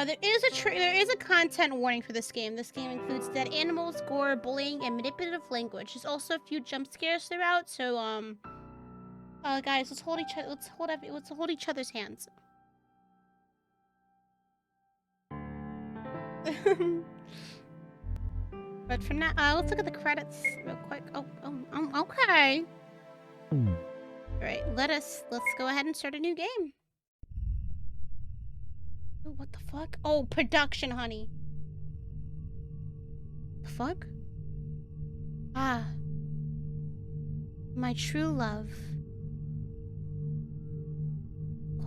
There is a content warning for this game. This game includes dead animals, gore, bullying, and manipulative language. There's also a few jump scares throughout. So guys, let's hold each other's hands. But for now, let's look at the credits real quick. Okay. Alright, let's go ahead and start a new game. Oh, what the fuck? Oh, production, honey. The fuck? Ah. My true love.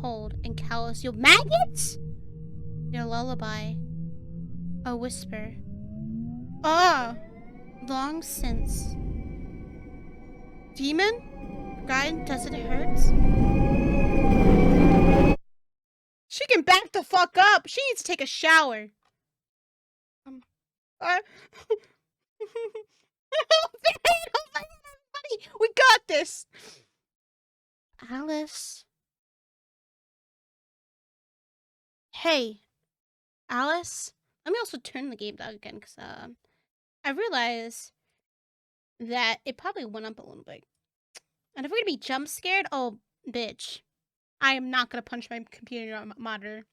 Cold and callous. Yo, maggots? Your lullaby. A whisper. Ah! Long since. Demon? God, does it hurt? She can back the fuck up! She needs to take a shower. We got this! Alice. Hey. Alice? Let me also turn the game down again, because, I realize that it probably went up a little bit. And if we're gonna be jump scared, oh, bitch. I am not gonna punch my computer monitor.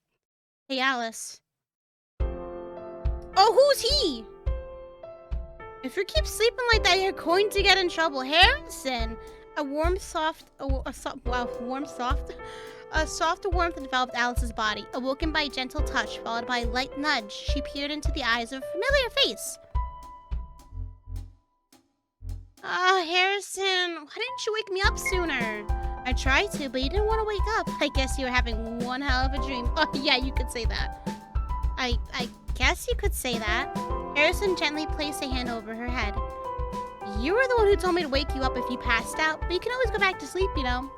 Hey, Alice. Oh, who's he? If you keep sleeping like that, you're going to get in trouble. Harrison! A soft warmth enveloped Alice's body. Awoken by a gentle touch, followed by a light nudge, she peered into the eyes of a familiar face. Harrison, why didn't you wake me up sooner? I tried to, but you didn't want to wake up. I guess you were having one hell of a dream. Oh, yeah, you could say that. I guess you could say that. Harrison gently placed a hand over her head. You were the one who told me to wake you up if you passed out, but you can always go back to sleep, you know.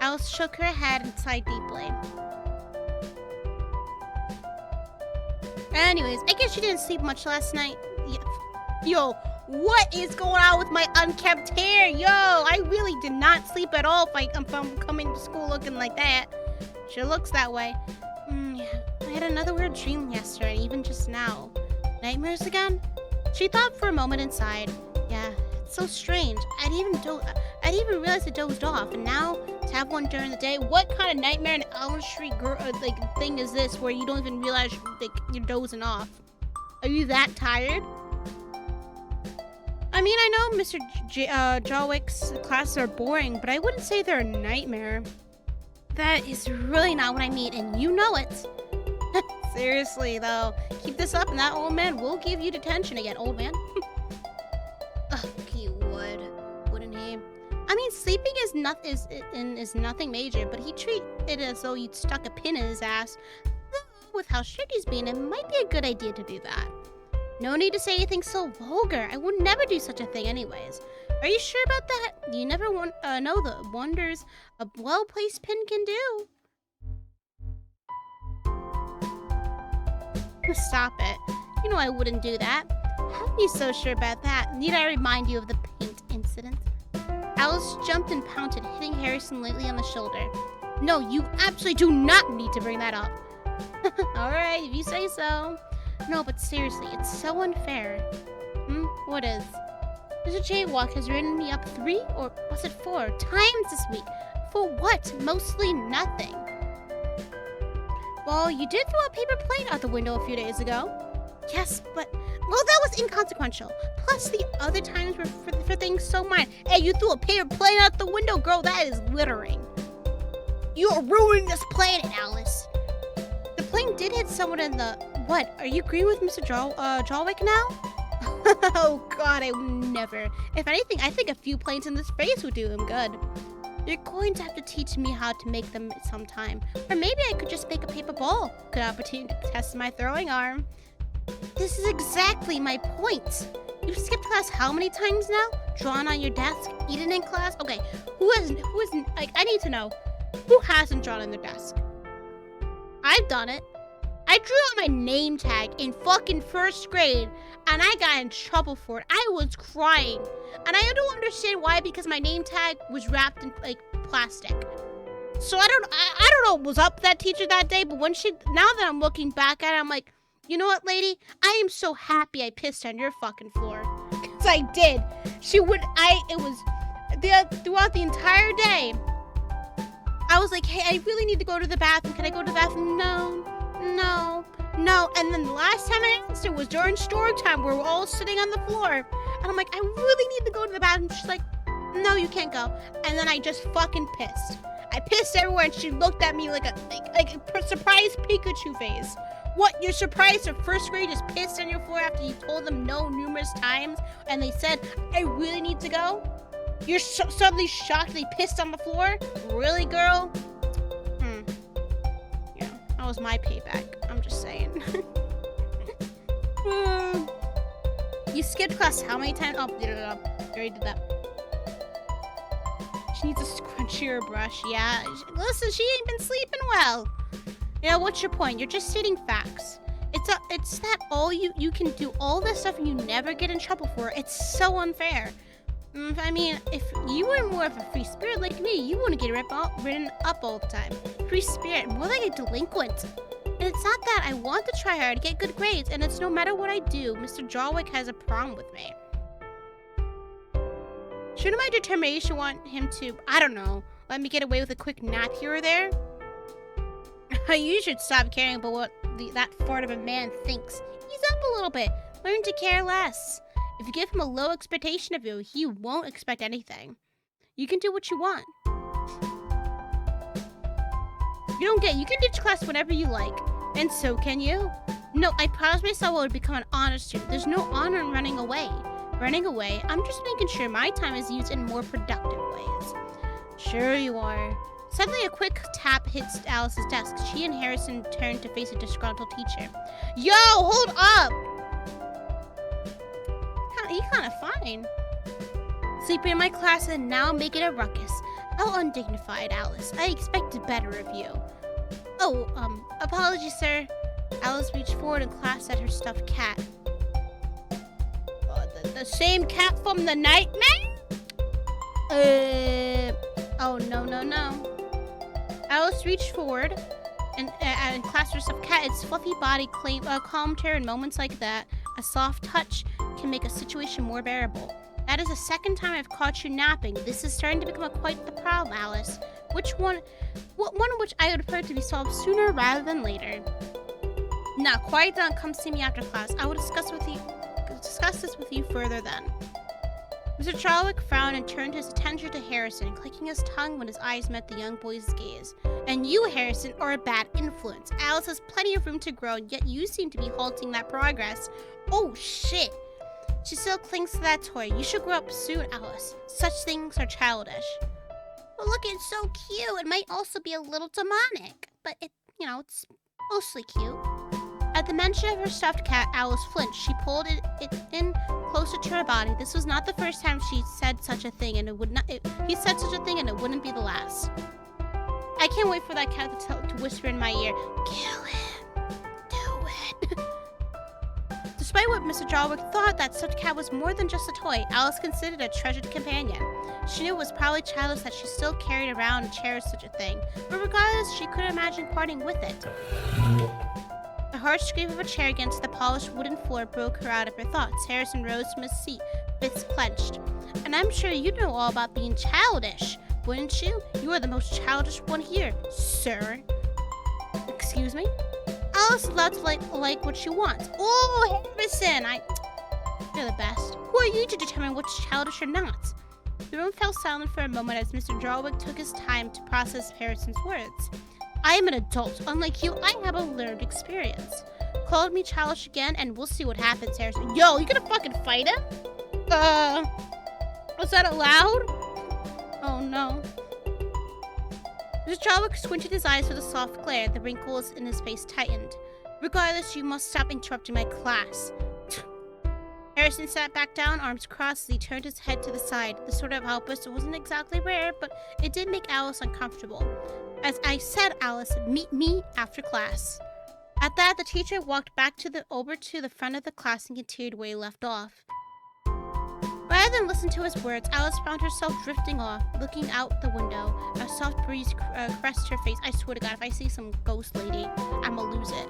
Alice shook her head and sighed deeply. Anyways, I guess you didn't sleep much last night. Yeah. Yo, what is going on with my unkempt hair? Yo, I really did not sleep at all if I'm coming to school looking like that. Sure looks that way. Yeah. I had another weird dream yesterday, even just now. Nightmares again? She thought for a moment and sighed. Yeah, it's so strange. I'd even realize I dozed off, and now to have one during the day. What kind of nightmare and Elm Street thing is this where you don't even realize you're dozing off? Are you that tired? I mean, I know Mr. Jawick's classes are boring, but I wouldn't say they're a nightmare. That is really not what I mean, and you know it. Seriously, though. Keep this up and that old man will give you detention again, old man. Ugh, he would. Wouldn't he? I mean, sleeping is nothing major, but he'd treat it as though you'd stuck a pin in his ass. With how strict he's being, it might be a good idea to do that. No need to say anything so vulgar. I would never do such a thing anyways. Are you sure about that? You never know the wonders a well-placed pin can do. Stop it. You know I wouldn't do that. How are you so sure about that? Need I remind you of the paint incident? Alice jumped and pounced, hitting Harrison lightly on the shoulder. No, you absolutely do not need to bring that up. Alright, if you say so. No, but seriously, it's so unfair. What is? Mr. Jaywalk has written me up 3 or was it 4 times this week. For what? Mostly nothing. Well, you did throw a paper plate out the window a few days ago. Yes, but... well, that was inconsequential. Plus, the other times were for things so minor. Hey, you threw a paper plate out the window, girl. That is littering. You are ruining this planet, Alice. The plane did hit someone in the... What? Are you agreeing with Mr. Jawick now? Oh, God, I would never. If anything, I think a few planes in the space would do him good. You're going to have to teach me how to make them sometime. Or maybe I could just make a paper ball. Good opportunity to test my throwing arm. This is exactly my point. You've skipped class how many times now? Drawn on your desk? Eaten in class? Okay, who isn't, like, I need to know. Who hasn't drawn on their desk? I've done it. I drew on my name tag in fucking 1st grade, and I got in trouble for it. I was crying. And I don't understand why, because my name tag was wrapped in, like, plastic. So I don't know what was up with that teacher that day, but now that I'm looking back at it, I'm like, you know what, lady? I am so happy I pissed on your fucking floor. Because I did. Throughout the entire day, I was like, hey, I really need to go to the bathroom. Can I go to the bathroom? No. And then the last time I asked her was during story time where we're all sitting on the floor. And I'm like, I really need to go to the bathroom. She's like, no, you can't go. And then I just fucking pissed. I pissed everywhere and she looked at me like a surprised Pikachu face. What, you're surprised that first grade just pissed on your floor after you told them no numerous times and they said, I really need to go? You're suddenly shocked they pissed on the floor? Really, girl? Yeah, that was my payback. I'm just saying. You skipped class how many times? Oh, I already did that. She needs a scrunchier brush. Yeah, listen, she ain't been sleeping well. Yeah, what's your point? You're just stating facts. It's that all you can do all this stuff and you never get in trouble for it. It's so unfair. I mean, if you were more of a free spirit like me, you wouldn't get written up all the time. Free spirit, more like a delinquent. And it's not that I want to try hard, get good grades, and it's no matter what I do, Mr. Jarwick has a problem with me. Shouldn't my determination want him to, I don't know, let me get away with a quick nap here or there? You should stop caring about what that fart of a man thinks. Ease up a little bit. Learn to care less. If you give him a low expectation of you, he won't expect anything. You can do what you want. You can ditch class whenever you like. And so can you. No, I promised myself I would become an honor student. There's no honor in running away. I'm just making sure my time is used in more productive ways. Sure you are. Suddenly a quick tap hits Alice's desk. She and Harrison turn to face a disgruntled teacher. Yo, hold up! He's kind of fine. Sleeping in my class and now making a ruckus. How undignified, Alice. I expected better of you. Oh, apologies, sir. Alice reached forward and clasped at her stuffed cat. The same cat from the nightmare? Oh, no. Alice reached forward and clasped her stuffed cat. Its fluffy body calmed her in moments like that. A soft touch can make a situation more bearable. That is the second time I've caught you napping. This is starting to become quite the problem, Alice. One which I would prefer to be solved sooner rather than later. Now, quiet down. Come see me after class. I will discuss this with you further then. Mr. Charwick frowned and turned his attention to Harrison, clicking his tongue when his eyes met the young boy's gaze. And you, Harrison, are a bad influence. Alice has plenty of room to grow, yet you seem to be halting that progress. Oh, shit. She still clings to that toy. You should grow up soon, Alice. Such things are childish. Well, look, it's so cute. It might also be a little demonic, but it's mostly cute. At the mention of her stuffed cat, Alice flinched. She pulled it in closer to her body. This was not the first time she said such a thing, and he said such a thing, and it wouldn't be the last. I can't wait for that cat to whisper in my ear, "Kill him, do it." Despite what Mr. Jarwick thought, that stuffed cat was more than just a toy. Alice considered a treasured companion. She knew it was probably childish that she still carried around and cherished such a thing, but regardless, she couldn't imagine parting with it. The harsh scrape of a chair against the polished wooden floor broke her out of her thoughts. Harrison rose from his seat, fists clenched. And I'm sure you know all about being childish, wouldn't you? You are the most childish one here, sir. Excuse me? Alice is allowed to like what she wants. Oh, Harrison, you're the best. Who are you to determine what's childish or not? The room fell silent for a moment as Mr. Jarwick took his time to process Harrison's words. I am an adult. Unlike you, I have a learned experience. Call me childish again, and we'll see what happens, Harrison. Yo, you gonna fucking fight him? Was that allowed? Oh, no. Mr. Jarwick squinted his eyes with a soft glare. The wrinkles in his face tightened. Regardless, you must stop interrupting my class. Harrison sat back down, arms crossed, as he turned his head to the side. This sort of outburst wasn't exactly rare, but it did make Alice uncomfortable. As I said, Alice, meet me after class. At that, the teacher walked back over to the front of the class and continued where he left off. By Rather than listen to his words, Alice found herself drifting off, looking out the window. A soft breeze caressed her face. I swear to God, if I see some ghost lady, I'ma lose it.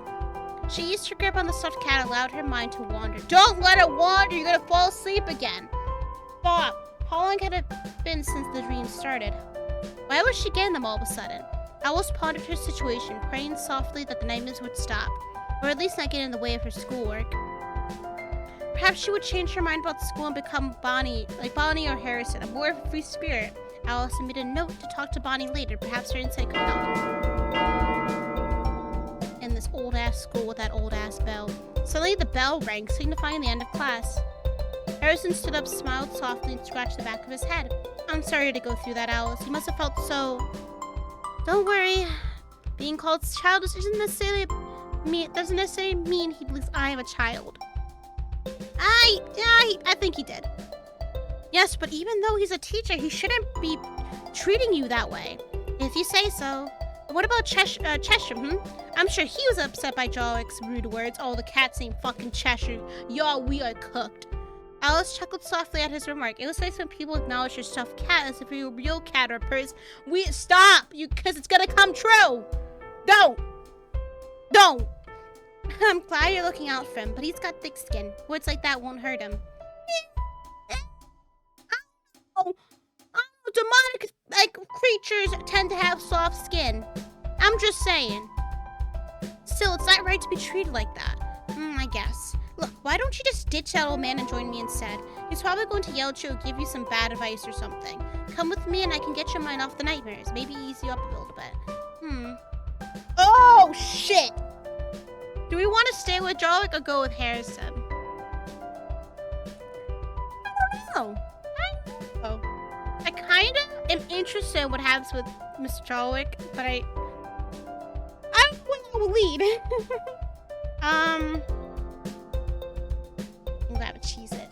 She eased her grip on the stuffed cat and allowed her mind to wander. Don't let it wander! You're gonna fall asleep again! Stop! How long had it been since the dream started? Why was she getting them all of a sudden? Alice pondered her situation, praying softly that the nightmares would stop, or at least not get in the way of her schoolwork. Perhaps she would change her mind about school and become Bonnie, like Bonnie or Harrison, a more free spirit. Alice made a note to talk to Bonnie later. Perhaps her insight could help. In this old-ass school with that old-ass bell. Suddenly the bell rang, signifying the end of class. Harrison stood up, smiled softly, and scratched the back of his head. I'm sorry to go through that, Alice. You must have felt so... Don't worry. Being called childish doesn't necessarily mean he believes I am a child. I think he did. Yes, but even though he's a teacher, he shouldn't be treating you that way. If you say so. What about Cheshire, I'm sure he was upset by Jolwick's rude words. Oh, the cat's named fucking Cheshire. Y'all, we are cooked. Alice chuckled softly at his remark. It was nice when people acknowledge your stuffed cat as if you're a real cat or person. Stop! Because it's gonna come true! Don't! I'm glad you're looking out for him, but he's got thick skin. Words like that won't hurt him. Demonic creatures tend to have soft skin. I'm just saying. Still, it's not right to be treated like that. I guess. Look, why don't you just ditch that old man and join me instead? He's probably going to yell at you or give you some bad advice or something. Come with me and I can get your mind off the nightmares. Maybe ease you up a little bit. Oh, shit! Do we want to stay with Jolwick or go with Harrison? I don't know. I kind of am interested in what happens with Mr. Jolwick, but I don't want to lead. I'm gonna have to cheese it.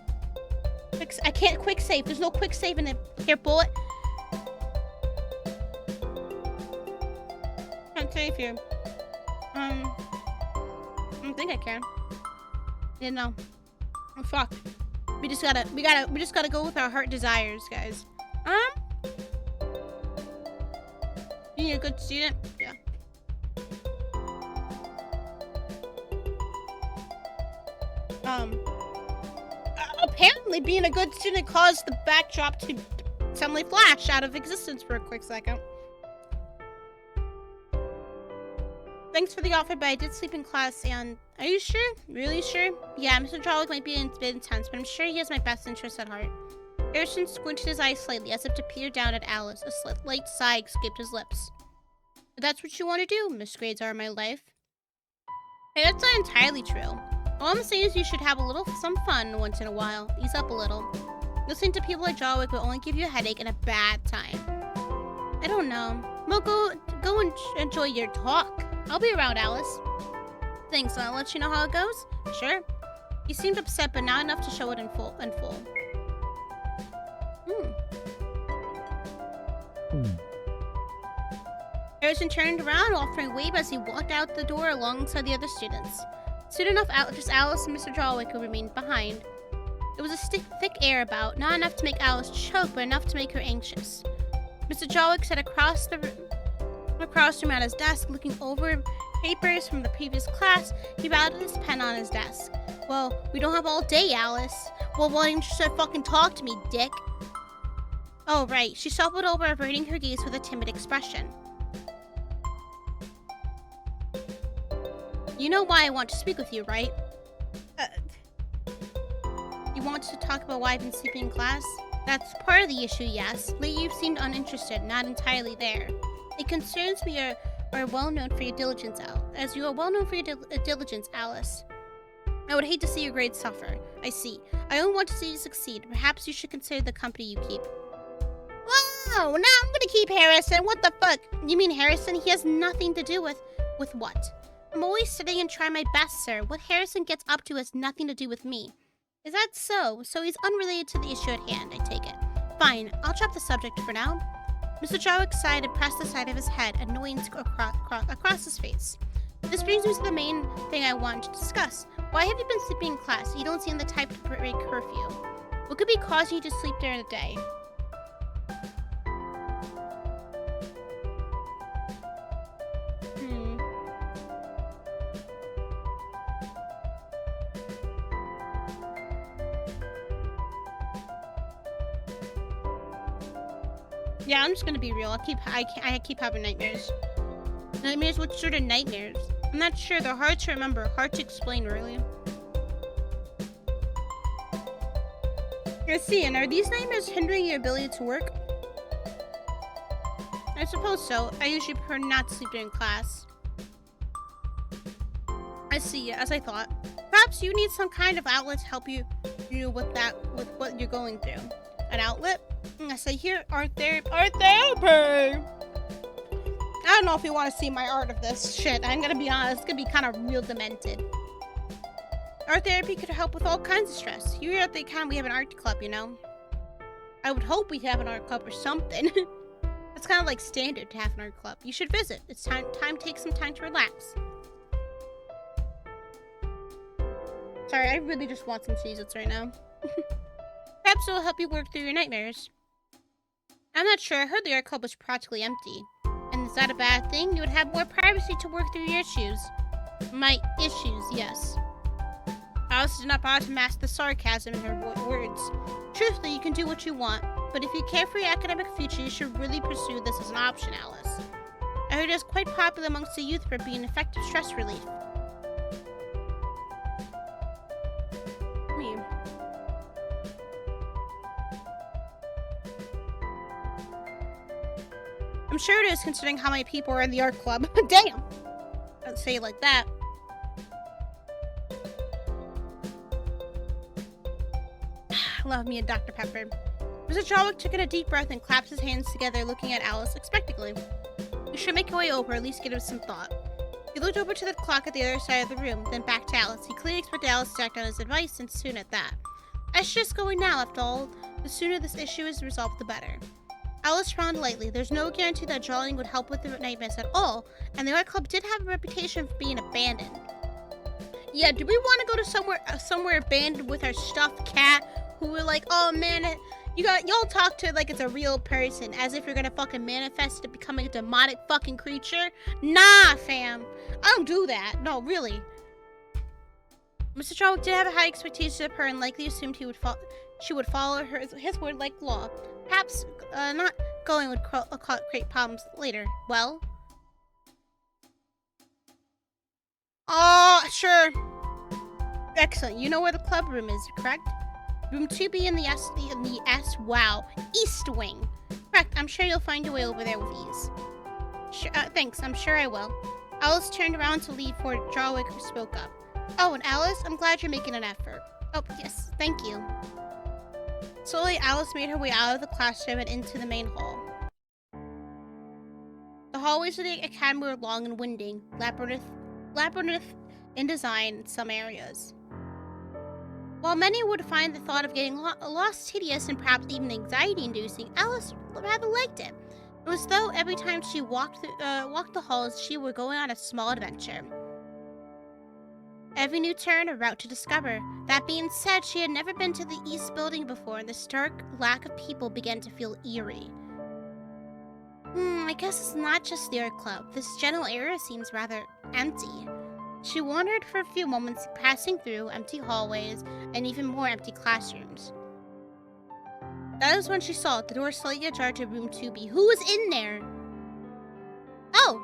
I can't quick save. There's no quick save in it. Here, bullet. Can't save here. I don't think I can. Didn't know. I'm fucked. We just gotta go with our heart desires, guys. Being a good student? Yeah. Apparently being a good student caused the backdrop to suddenly flash out of existence for a quick second. Thanks for the offer, but I did sleep in class and... Are you sure? Really sure? Yeah, Mr. Jolwick might be a bit intense, but I'm sure he has my best interests at heart. Harrison squinted his eyes slightly, as if to peer down at Alice. A slight sigh escaped his lips. If that's what you want to do, Miss Grades are my life. Hey, that's not entirely true. All I'm saying is you should have some fun once in a while. Ease up a little. Listening to people like Jolwick will only give you a headache and a bad time. I don't know. Well, go and enjoy your talk. I'll be around, Alice. Thanks, I'll let you know how it goes. Sure. He seemed upset, but not enough to show it in full. Harrison turned around, offering a wave as he walked out the door alongside the other students. Soon enough, just Alice and Mr. Jolwick who remained behind. There was a thick air about, not enough to make Alice choke, but enough to make her anxious. Mr. Jolwick sat across from at his desk, looking over papers from the previous class. He bowed his pen on his desk. Well, we don't have all day, Alice. Well, why didn't you fucking talk to me, dick? Oh, right. She shuffled over, averting her gaze with a timid expression. You know why I want to speak with you, right? You want to talk about why I've been sleeping in class? That's part of the issue, yes. Lately you've seemed uninterested, not entirely there. It concerns me you are well known for your diligence, as you are well known for your diligence, Alice. I would hate to see your grades suffer. I see. I don't want to see you succeed. Perhaps you should consider the company you keep. Whoa! Now I'm gonna keep Harrison. What the fuck? You mean Harrison? He has nothing to do with what? I'm always studying and trying my best, sir. What Harrison gets up to has nothing to do with me. Is that so? So he's unrelated to the issue at hand, I take it. Fine. I'll drop the subject for now. Mr. Jolwick sighed and pressed the side of his head, annoyance across his face. This brings me to the main thing I wanted to discuss. Why have you been sleeping in class? You don't seem the type to break curfew. What could be causing you to sleep during the day? Yeah, I'm just gonna be real. I keep having nightmares. Nightmares? What sort of nightmares? I'm not sure. They're hard to remember, hard to explain, really. Let's see, and are these nightmares hindering your ability to work? I suppose so. I usually prefer not to sleep during class. I see, as I thought. Perhaps you need some kind of outlet to help you with what you're going through. An outlet? Yes, I hear art therapy. I don't know if you want to see my art of this shit. I'm gonna be honest, it's gonna be kind of real demented. Art therapy could help with all kinds of stress. Here at the account, we have an art club, you know? I would hope we have an art club or something. It's kind of like standard to have an art club. You should visit. It's time to take some time to relax. Sorry, I really just want some Cheez-Its right now. Perhaps it'll help you work through your nightmares. I'm not sure. I heard the art club was practically empty. And is that a bad thing? You would have more privacy to work through your issues. My issues, yes. Alice did not bother to mask the sarcasm in her words. Truthfully, you can do what you want, but if you care for your academic future, you should really pursue this as an option, Alice. I heard it is quite popular amongst the youth for being effective stress relief. I'm sure it is, considering how many people are in the art club. Damn! Don't say it like that. Love me a Dr. Pepper. Mr. Jolwick took in a deep breath and clapped his hands together, looking at Alice expectantly. You should make your way over, at least give it some thought. He looked over to the clock at the other side of the room, then back to Alice. He clearly expected Alice to act on his advice, and soon at that. I should just go in now, after all. The sooner this issue is resolved, the better. Alice frowned lightly. There's no guarantee that drawing would help with the nightmares at all, and the art club did have a reputation for being abandoned. Yeah, do we want to go to somewhere abandoned with our stuffed cat, who we're like, oh man, y'all talk to it like it's a real person, as if you're gonna fucking manifest it becoming a demonic fucking creature? Nah, fam. I don't do that. No, really. Mr. Jolwick did have a high expectation of her and likely assumed she would follow his word like law. Perhaps not going would create problems later. Well? Oh, sure. Excellent. You know where the club room is, correct? Room 2B in the East Wing. Correct. I'm sure you'll find your way over there with ease. Sure, thanks. I'm sure I will. Alice turned around to leave before Jolwick spoke up. Oh, and Alice, I'm glad you're making an effort. Oh, yes. Thank you. Slowly, Alice made her way out of the classroom and into the main hall. The hallways of the academy were long and winding, labyrinth in design in some areas. While many would find the thought of getting lost tedious and perhaps even anxiety-inducing, Alice rather liked it. It was as though every time she walked the halls, she were going on a small adventure. Every new turn, a route to discover. That being said, she had never been to the East Building before, and the stark lack of people began to feel eerie. I guess it's not just the art club. This general area seems rather empty. She wandered for a few moments, passing through empty hallways and even more empty classrooms. That is when she saw the door slightly ajar to room 2B. Who was in there? Oh!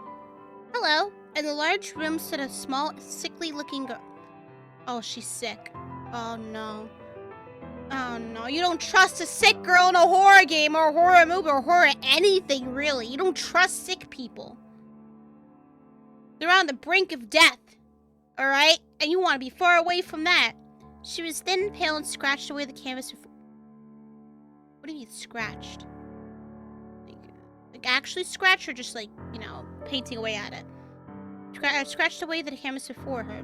Hello. In the large room stood a small, sickly-looking girl. Oh, she's sick. Oh, no. Oh, no. You don't trust a sick girl in a horror game or a horror movie or horror anything, really. You don't trust sick people. They're on the brink of death. Alright? And you want to be far away from that. She was thin, pale, and scratched away the canvas. What do you mean, scratched? Like actually scratched or just like, you know, painting away at it? Scratched away the canvas before her.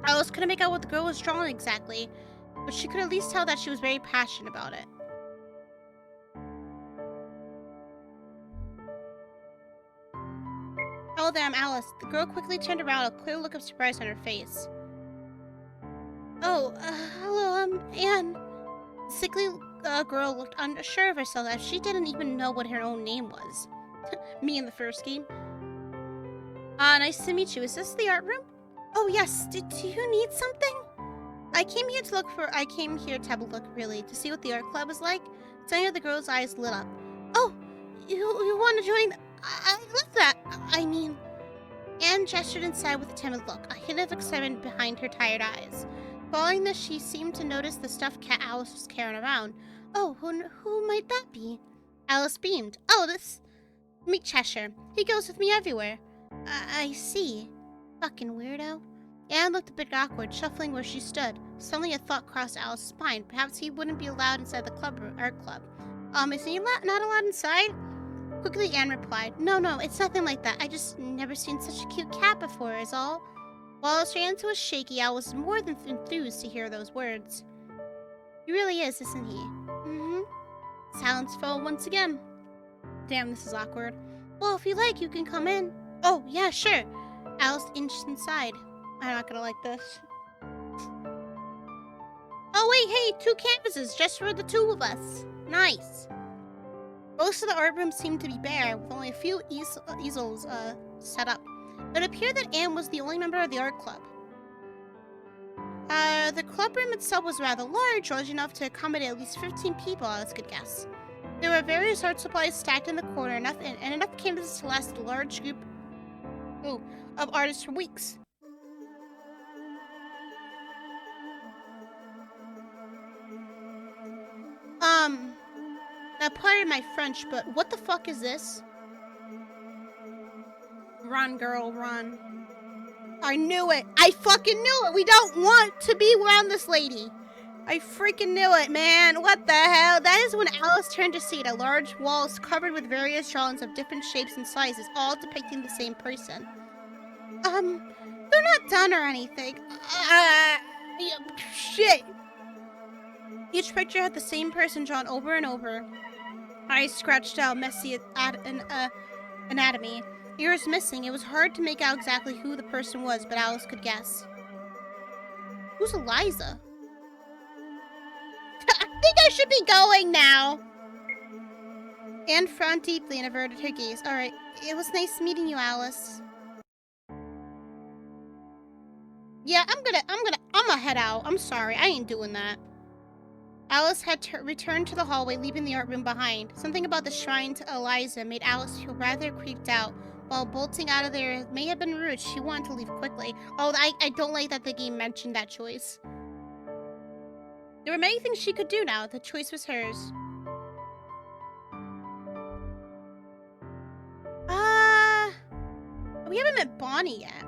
Alice couldn't make out what the girl was drawing exactly, but she could at least tell that she was very passionate about it. Hello there, I'm Alice. The girl quickly turned around, a clear look of surprise on her face. Oh, hello, I'm Anne. The sickly girl looked unsure of herself as she didn't even know what her own name was. Me in the first game. Nice to meet you. Is this the art room? Oh yes. Do you need something? I came here to have a look, really, to see what the art club is like. Suddenly of the girl's eyes lit up. Oh, you want to join? I love that. I mean, Anne gestured inside with a timid look, a hint of excitement behind her tired eyes. Following this, she seemed to notice the stuffed cat Alice was carrying around. Oh, who might that be? Alice beamed. Oh, meet Cheshire. He goes with me everywhere. I see. Fucking weirdo. Anne looked a bit awkward, shuffling where she stood. Suddenly a thought crossed Alice's mind. Perhaps he wouldn't be allowed inside the art club. Is he not allowed inside? Quickly, Anne replied, No, it's nothing like that. I just never seen such a cute cat before, is all. While her hands was shaky, Alice was more than enthused to hear those words. He really is, isn't he? Mm-hmm. Silence fell once again. Damn, this is awkward. Well, if you like, you can come in. Oh, yeah, sure. Alice inched inside. I'm not gonna like this. Oh, wait, hey, 2 canvases just for the 2 of us. Nice. Most of the art room seemed to be bare, with only a few easels set up. It appeared that Anne was the only member of the art club. The club room itself was rather large enough to accommodate at least 15 people, Alice could guess. There were various art supplies stacked in the corner, enough canvases to last a large group of artists for weeks. Now pardon my French, but what the fuck is this? Run, girl, run. I knew it! I fucking knew it! We don't want to be around this lady! I freaking knew it, man! What the hell? That is when Alice turned to see it, a large walls covered with various drawings of different shapes and sizes, all depicting the same person. They're not done or anything. Shit! Each picture had the same person drawn over and over. Eyes scratched out, messy anatomy. Ears missing. It was hard to make out exactly who the person was, but Alice could guess. Who's Eliza? I think I should be going now. Anne frowned deeply and averted her gaze. Alright, it was nice meeting you, Alice. Yeah, I'm gonna head out. I'm sorry, I ain't doing that. Alice had returned to the hallway, leaving the art room behind. Something about the shrine to Eliza made Alice feel rather creeped out. While bolting out of there may have been rude, she wanted to leave quickly. Oh, I don't like that the game mentioned that choice. There were many things she could do now. The choice was hers. We haven't met Bonnie yet.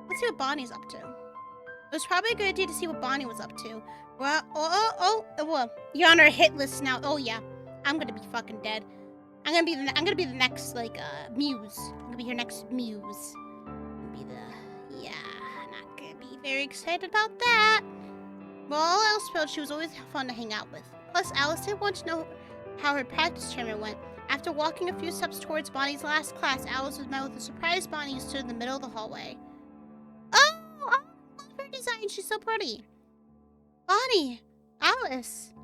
Let's see what Bonnie's up to. It was probably a good idea to see what Bonnie was up to. Well, well, you're on our hit list now. Oh yeah, I'm gonna be fucking dead. I'm gonna be the next muse. I'm gonna be your next muse. Not gonna be very excited about that. Well, all else failed, she was always fun to hang out with. Plus, Alice did want to know how her practice tournament went. After walking a few steps towards Bonnie's last class, Alice was met with a surprised Bonnie who stood in the middle of the hallway. Oh, I love her design. She's so pretty. Bonnie! Alice!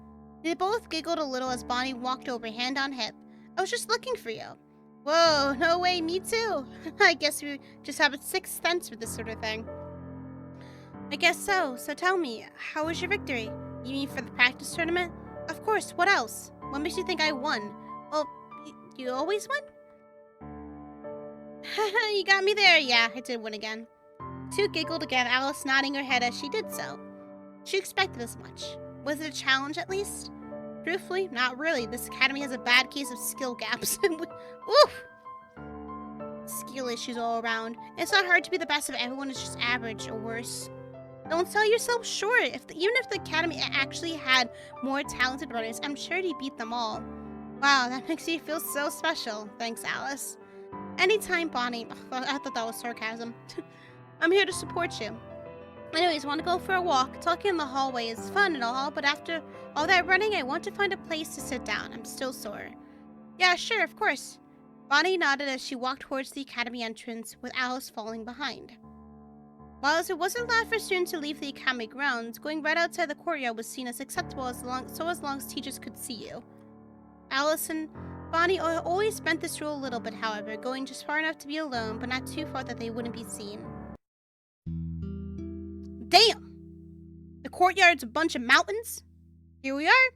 They both giggled a little as Bonnie walked over, hand on hip. I was just looking for you. Whoa, no way, me too. I guess we just have a sixth sense for this sort of thing. I guess so. So tell me, how was your victory? You mean for the practice tournament? Of course, what else? What makes you think I won? Well, you always win? You got me there. Yeah, I did win again. Two giggled again, Alice nodding her head as she did so. She expected as much. Was it a challenge at least? Truthfully, not really. This academy has a bad case of skill gaps. Oof! Skill issues all around. It's not hard to be the best if everyone is just average or worse. Don't sell yourself short. Even if the academy actually had more talented runners, I'm sure he beat them all. Wow, that makes me feel so special. Thanks, Alice. Anytime, Bonnie. I thought that was sarcasm. I'm here to support you. Anyways, want to go for a walk? Talking in the hallway is fun and all, but after all that running, I want to find a place to sit down. I'm still sore. Yeah, sure, of course. Bonnie nodded as she walked towards the academy entrance, with Alice falling behind. While it wasn't allowed for students to leave the academy grounds, going right outside the courtyard was seen as acceptable as long as teachers could see you. Alice and Bonnie always bent this rule a little bit, however, going just far enough to be alone, but not too far that they wouldn't be seen. Damn! The courtyard's a bunch of mountains? Here we are.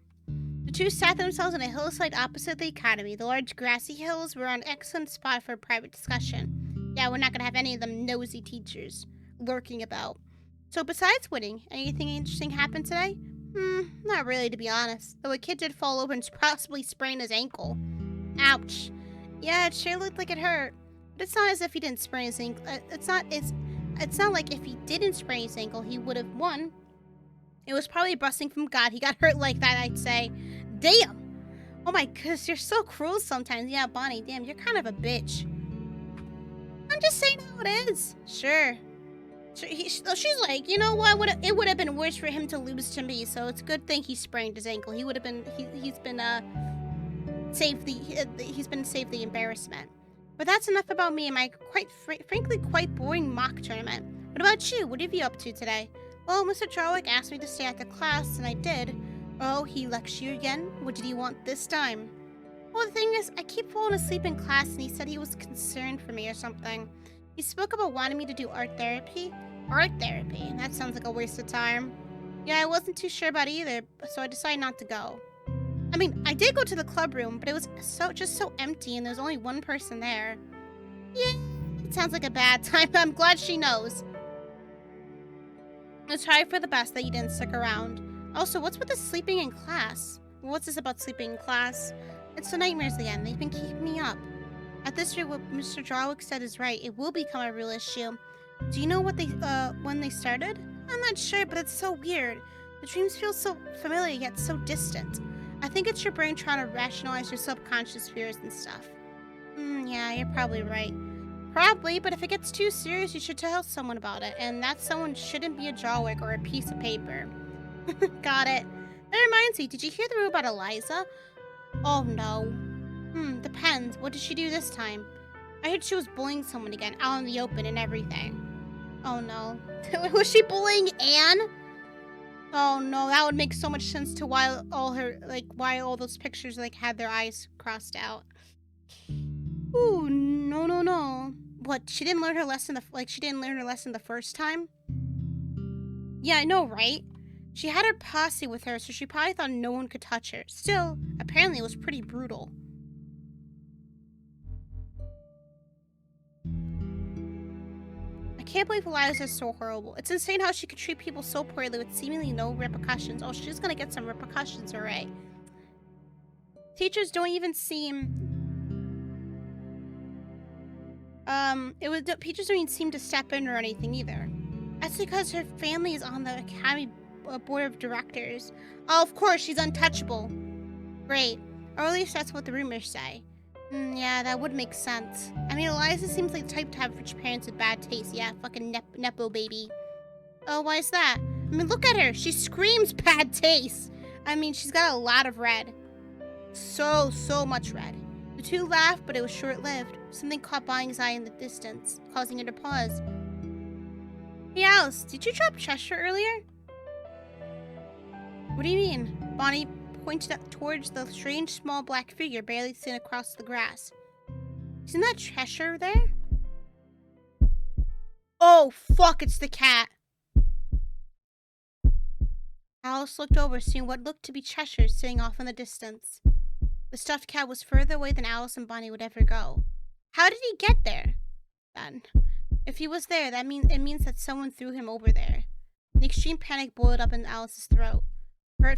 The two sat themselves on a hillside opposite the academy. The large grassy hills were an excellent spot for a private discussion. Yeah, we're not gonna have any of them nosy teachers lurking about. So besides winning, anything interesting happened today? Not really, to be honest. Though a kid did fall over and possibly sprain his ankle. Ouch. Yeah, it sure looked like it hurt. But it's not as if he didn't sprain his ankle. It's not like if he didn't sprain his ankle, he would have won. It was probably a blessing from God. He got hurt like that, I'd say. Damn! Oh my goodness, you're so cruel sometimes. Yeah, Bonnie, damn, you're kind of a bitch. I'm just saying how it is. Sure. She's like, you know what? It would have been worse for him to lose to me, so it's a good thing he sprained his ankle. He would have been, he's been saved the embarrassment. But that's enough about me and my frankly quite boring mock tournament. What about you? What have you up to today? Well, Mr. Jarwick asked me to stay after class, and I did. Oh, he lectured you again? What did he want this time? Well, the thing is, I keep falling asleep in class, and he said he was concerned for me or something. He spoke about wanting me to do art therapy. Art therapy? That sounds like a waste of time. Yeah, I wasn't too sure about either, so I decided not to go. I mean, I did go to the club room, but it was just so empty, and there was only one person there. Yeah, it sounds like a bad time, but I'm glad she knows. Let's try for the best that you didn't stick around. Also, what's with the sleeping in class? What's this about sleeping in class? It's the nightmares again. They've been keeping me up. At this rate, what Mr. Jarwick said is right. It will become a real issue. Do you know what when they started? I'm not sure, but it's so weird. The dreams feel so familiar yet so distant. I think it's your brain trying to rationalize your subconscious fears and stuff. Yeah, you're probably right. Probably, but if it gets too serious, you should tell someone about it, and that someone shouldn't be a Jarwick or a piece of paper. Got it. That reminds me, did you hear the rumor about Eliza? Oh no. Depends. What did she do this time? I heard she was bullying someone again, out in the open and everything. Oh no. Was she bullying Anne? Oh no, that would make so much sense to why all those pictures had their eyes crossed out. Ooh, no. What? She didn't learn her lesson the first time? Yeah, I know, right? She had her posse with her, so she probably thought no one could touch her. Still, apparently it was pretty brutal. I can't believe Eliza's so horrible. It's insane how she could treat people so poorly with seemingly no repercussions. Oh, she's gonna get some repercussions, alright. Teachers don't even seem... Teachers don't even seem to step in or anything either. That's because her family is on the academy board of directors. Oh, of course, she's untouchable. Great. Or at least that's what the rumors say. Yeah, that would make sense. I mean, Eliza seems like the type to have rich parents with bad taste. Yeah, fucking nepo baby. Oh, why is that? I mean, look at her. She screams bad taste. I mean, she's got a lot of red. So much red. The two laughed, but it was short-lived. Something caught Bonnie's eye in the distance, causing her to pause. Hey, Alice, did you drop Cheshire earlier? What do you mean? Bonnie pointed up towards the strange small black figure barely seen across the grass. Isn't that Cheshire there? Oh, fuck, it's the cat. Alice looked over, seeing what looked to be Cheshire sitting off in the distance. The stuffed cat was further away than Alice and Bonnie would ever go. How did he get there, then? If he was there, it means that someone threw him over there. An extreme panic boiled up in Alice's throat. Her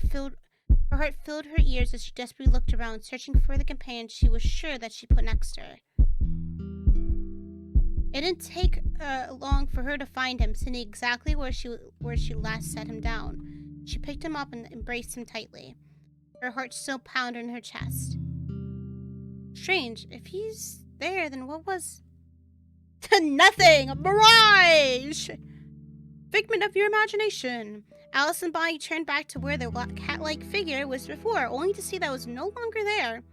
heart filled her ears as she desperately looked around, searching for the companion she was sure that she put next to her. It didn't take long for her to find him, sitting exactly where she last set him down. She picked him up and embraced him tightly. Her heart still pounded in her chest. Strange. If he's there, then what was... Nothing! A mirage! Figment of your imagination. Alice and Bonnie turned back to where the cat-like figure was before, only to see that it was no longer there.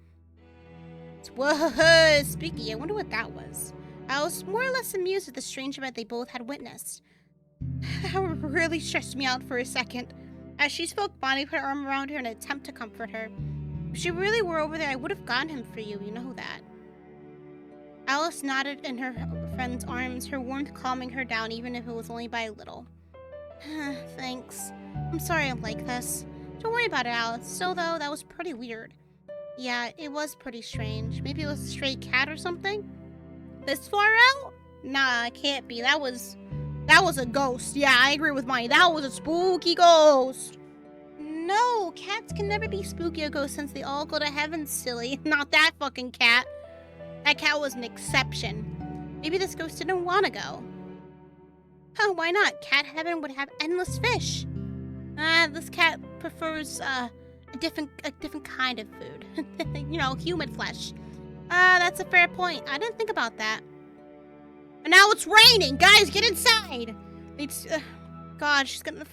Whoa, spooky. I wonder what that was. I was more or less amused at the strange event they both had witnessed. That really stressed me out for a second. As she spoke, Bonnie put her arm around her in an attempt to comfort her. If she really were over there, I would have gotten him for you. You know that. Alice nodded in her friend's arms, her warmth calming her down even if it was only by a little. Thanks. I'm sorry I'm like this. Don't worry about it, Alice. Still, though, that was pretty weird. Yeah, it was pretty strange. Maybe it was a stray cat or something? This far out? Nah, it can't be. That was a ghost. Yeah, I agree with Bonnie. That was a spooky ghost. No, cats can never be spooky or ghosts since they all go to heaven, silly. Not that fucking cat. That cat was an exception. Maybe this ghost didn't want to go. Oh, why not? Cat heaven would have endless fish. This cat prefers a different kind of food. You know, human flesh. That's a fair point. I didn't think about that. And now it's raining! Guys, get inside! It's, God, she's gonna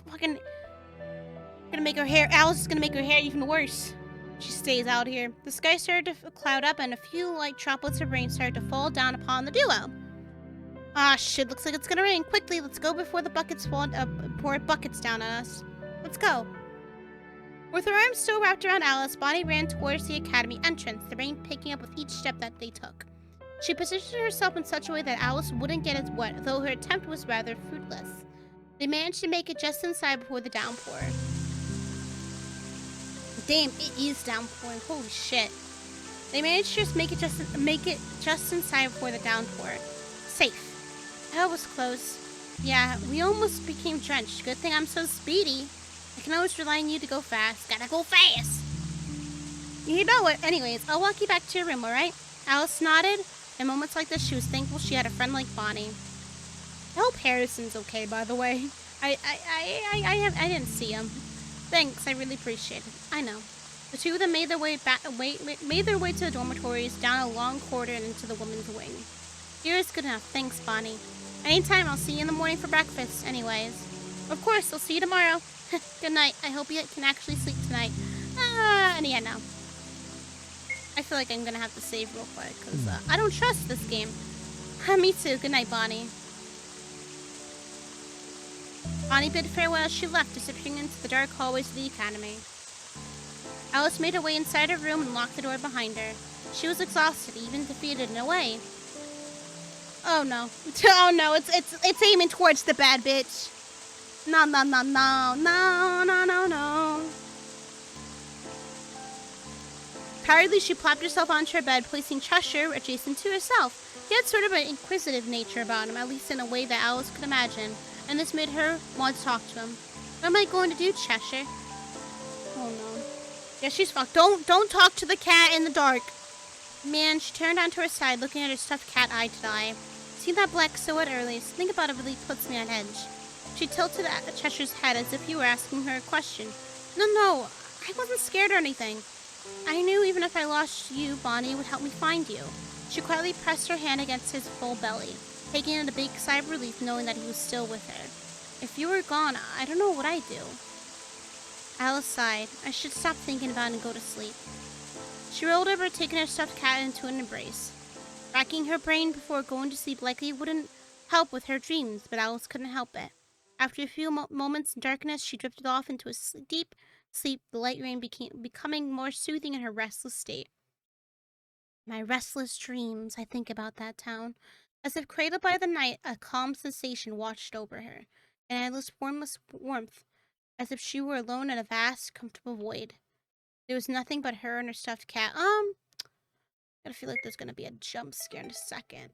make her hair, Alice is gonna make her hair even worse. She stays out here. The sky started to cloud up and a few light droplets of rain started to fall down upon the duo. Ah, shit, looks like it's gonna rain. Quickly, let's go before the buckets pour buckets down on us. Let's go. With her arms still wrapped around Alice, Bonnie ran towards the academy entrance, the rain picking up with each step that they took. She positioned herself in such a way that Alice wouldn't get as wet, though her attempt was rather fruitless. They managed to make it just inside before the downpour. Damn, it is downpouring. Holy shit. They managed to just make it just inside before the downpour. Safe. That was close. Yeah, we almost became drenched. Good thing I'm so speedy. I can always rely on you to go fast. Gotta go fast. You know what? Anyways, I'll walk you back to your room, alright? Alice nodded. In moments like this, she was thankful she had a friend like Bonnie. I hope Harrison's okay, by the way. I didn't see him. Thanks, I really appreciate it. I know. The two of them made their way to the dormitories, down a long corridor and into the woman's wing. Here is good enough. Thanks, Bonnie. Anytime, I'll see you in the morning for breakfast, anyways. Of course, I'll see you tomorrow. Good night. I hope you can actually sleep tonight. And yeah, no. I feel like I'm gonna have to save real quick, because I don't trust this game. Me too. Good night, Bonnie. Bonnie bid farewell as she left, disappearing into the dark hallways of the academy. Alice made her way inside her room and locked the door behind her. She was exhausted, even defeated in a way. Oh no. Oh no, it's aiming towards the bad bitch. No, no, no, no, no, no, no, no. Tiredly, she plopped herself onto her bed, placing Cheshire adjacent to herself. He had sort of an inquisitive nature about him, at least in a way that Alice could imagine, and this made her want to talk to him. What am I going to do, Cheshire? Oh no. Yeah, she's fucked. Don't talk to the cat in the dark. Man, she turned onto her side, looking at her stuffed cat eye to eye. Seeing that black silhouette earlier, think about it really puts me on edge. She tilted at Cheshire's head as if he were asking her a question. No, I wasn't scared or anything. I knew even if I lost you, Bonnie would help me find you. She quietly pressed her hand against his full belly, taking in a big sigh of relief knowing that he was still with her. If you were gone, I don't know what I'd do. Alice sighed. I should stop thinking about it and go to sleep. She rolled over, taking her stuffed cat into an embrace. Racking her brain before going to sleep likely wouldn't help with her dreams, but Alice couldn't help it. After a few moments in darkness, she drifted off into a deep sleep, the light rain becoming more soothing in her restless state. My restless dreams, I think about that town. As if cradled by the night, a calm sensation washed over her, an endless formless warmth, as if she were alone in a vast, comfortable void. There was nothing but her and her stuffed cat. I feel like there's gonna be a jump scare in a second.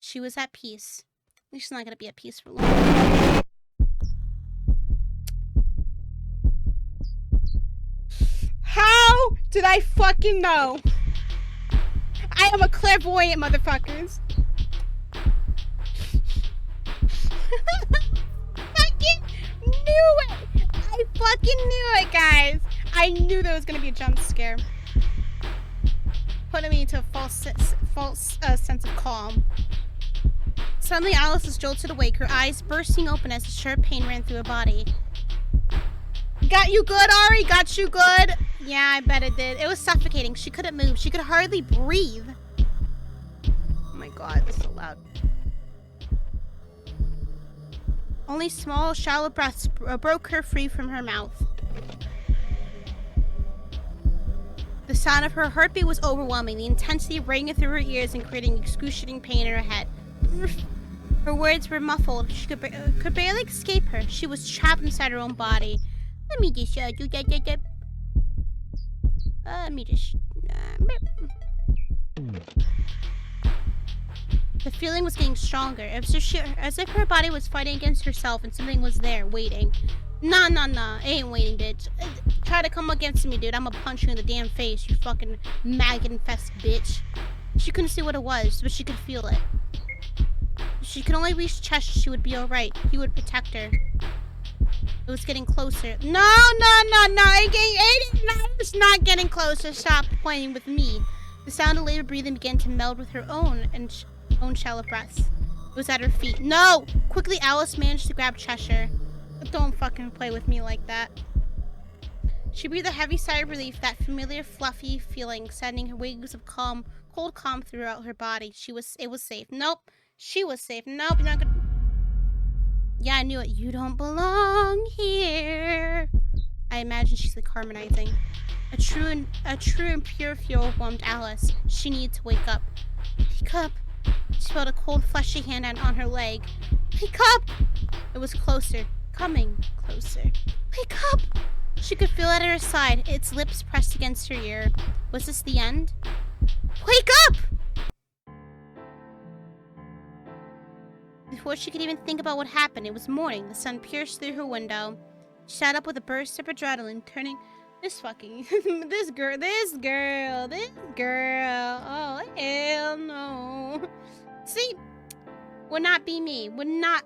She was at peace. At least she's not gonna be at peace for long. How did I fucking know? I am a clairvoyant, motherfuckers. Fucking knew it! I fucking knew it, guys. I knew there was gonna be a jump scare. Putting me into a false sense of calm. Suddenly, Alice was jolted awake, her eyes bursting open as a sharp pain ran through her body. Got you good, Ari? Got you good? Yeah, I bet it did. It was suffocating. She couldn't move. She could hardly breathe. Oh my god, this is so loud. Only small, shallow breaths broke her free from her mouth. The sound of her heartbeat was overwhelming, the intensity ringing through her ears and creating excruciating pain in her head. Her words were muffled. She could barely escape her. She was trapped inside her own body. Let me just do that. Let me just... The feeling was getting stronger, as if her body was fighting against herself and something was there, waiting. Nah, it ain't waiting, bitch. Try to come against me, dude. I'ma punch you in the damn face, you fucking maggot-infested bitch. She couldn't see what it was, but she could feel it. If she could only reach Cheshire, she would be alright. He would protect her. It was getting closer. No, it's not getting closer. Stop playing with me. The sound of labored breathing began to meld with her own shallow breaths. It was at her feet. No! Quickly, Alice managed to grab Cheshire. Don't fucking play with me like that. She breathed a heavy sigh of relief, that familiar, fluffy feeling, sending her waves of cold calm throughout her body. It was safe. Nope. She was safe. Nope, you're not gonna... Yeah, I knew it. You don't belong here. I imagine she's like harmonizing. A true and pure feel overwhelmed Alice. She needed to wake up. Wake up. She felt a cold, fleshy hand on her leg. Wake up! It was closer. Coming closer. Wake up! She could feel it at her side, its lips pressed against her ear. Was this the end? Wake up! Before she could even think about what happened, it was morning. The sun pierced through her window. She sat up with a burst of adrenaline, turning... This girl. Oh, hell no. See? Would not be me. Would not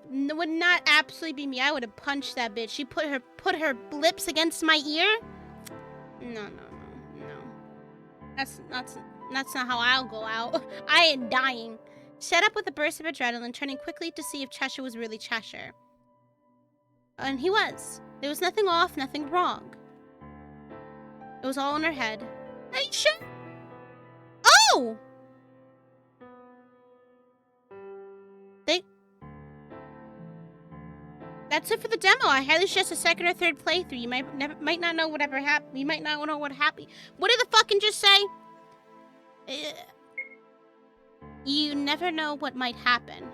absolutely be me. I would have punched that bitch. She put her lips against my ear? No. That's not how I'll go out. I am dying. Set up with a burst of adrenaline, turning quickly to see if Cheshire was really Cheshire. And he was. There was nothing off, nothing wrong. It was all in her head. Are you sure? Oh! That's it for the demo. I highly suggest a second or third playthrough. You might not know whatever happened. You might not know what happened. What did the fucking just say? You never know what might happen.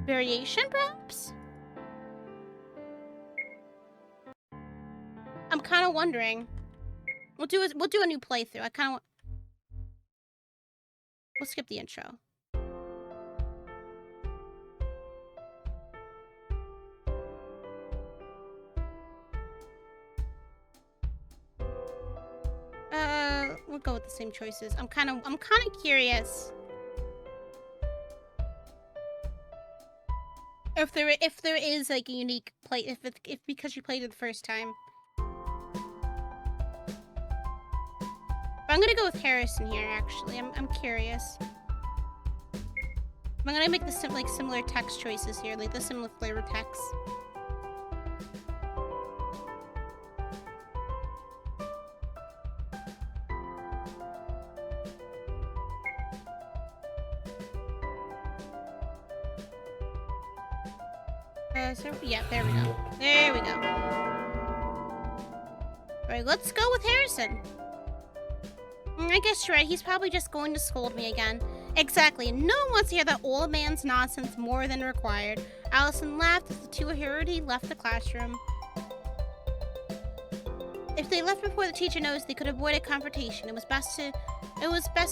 Variation, perhaps? I'm kind of wondering. We'll do a new playthrough. We'll skip the intro. We'll go with the same choices. I'm kind of curious if there is like a unique play, if because you played it the first time. But I'm gonna go with Harrison here. Actually, I'm curious. I'm gonna make the similar text choices here, like the similar flavor text. Yeah, there we go. There we go. Alright, let's go with Harrison. I guess you're right. He's probably just going to scold me again. Exactly. No one wants to hear that old man's nonsense more than required. Allison laughed as the two already left the classroom. If they left before the teacher noticed, they could avoid a confrontation. It was best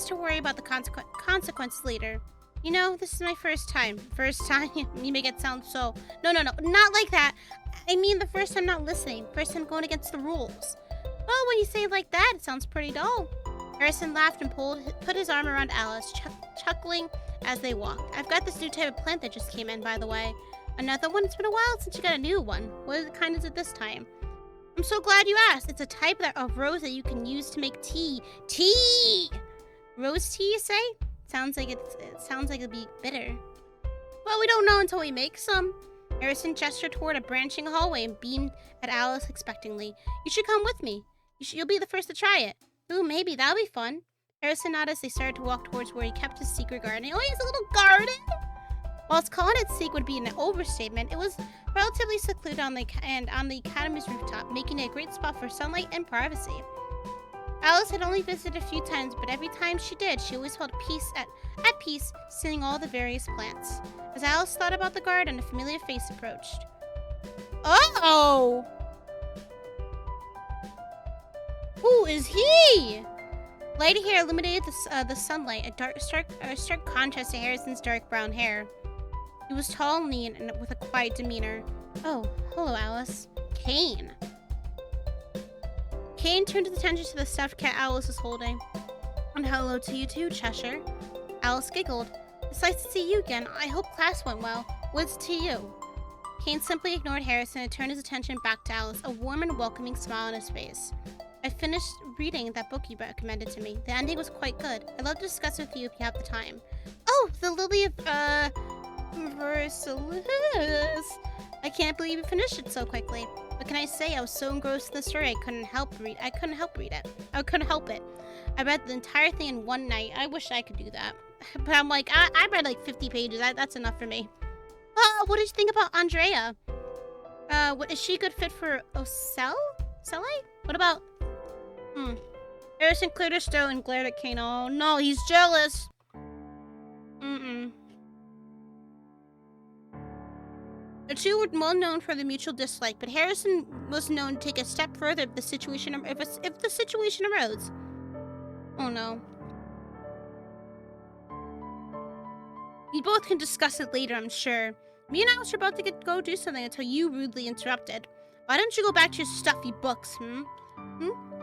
to worry about the consequences later. You know, this is my first time. First time? You make it sound so... No, not like that. I mean the first time not listening. First time going against the rules. Well, when you say it like that, it sounds pretty dull. Harrison laughed and put his arm around Alice, chuckling as they walked. I've got this new type of plant that just came in, by the way. Another one? It's been a while since you got a new one. What kind is it this time? I'm so glad you asked. It's a type of rose that you can use to make tea. Tea! Rose tea, you say? Sounds like it'd be bitter. Well, we don't know until we make some. Harrison gestured toward a branching hallway and beamed at Alice expectantly. You should come with me. You'll be the first to try it. Ooh, maybe. That'll be fun. Harrison nodded as they started to walk towards where he kept his secret garden. Oh, he has a little garden? Whilst calling it secret would be an overstatement, it was relatively secluded on the academy's rooftop, making it a great spot for sunlight and privacy. Alice had only visited a few times, but every time she did, she always felt at peace, seeing all the various plants. As Alice thought about the garden, a familiar face approached. Uh-oh! Who is he? Light hair illuminated the sunlight, a stark contrast to Harrison's dark brown hair. He was tall and lean and with a quiet demeanor. Oh, hello, Alice. Kane. Kane turned his attention to the stuffed cat Alice was holding. And hello to you too, Cheshire. Alice giggled. It's nice to see you again. I hope class went well. What's to you? Kane simply ignored Harrison and turned his attention back to Alice, a warm and welcoming smile on his face. I finished reading that book you recommended to me. The ending was quite good. I'd love to discuss with you if you have the time. Oh, the Lily of, Versailles. I can't believe you finished it so quickly. What can I say? I was so engrossed in the story I couldn't help it. I couldn't help it. I read the entire thing in one night. I wish I could do that. But I'm like, I read like 50 pages. That's enough for me. What did you think about Andrea? Is she a good fit for Ocel? What about... Harrison cleared his throat and glared at Kane. Oh no, he's jealous. The two were well known for their mutual dislike, but Harrison was known to take a step further if the situation arose. Oh no. We both can discuss it later, I'm sure. Me and Alice were about to go do something until you rudely interrupted. Why don't you go back to your stuffy books,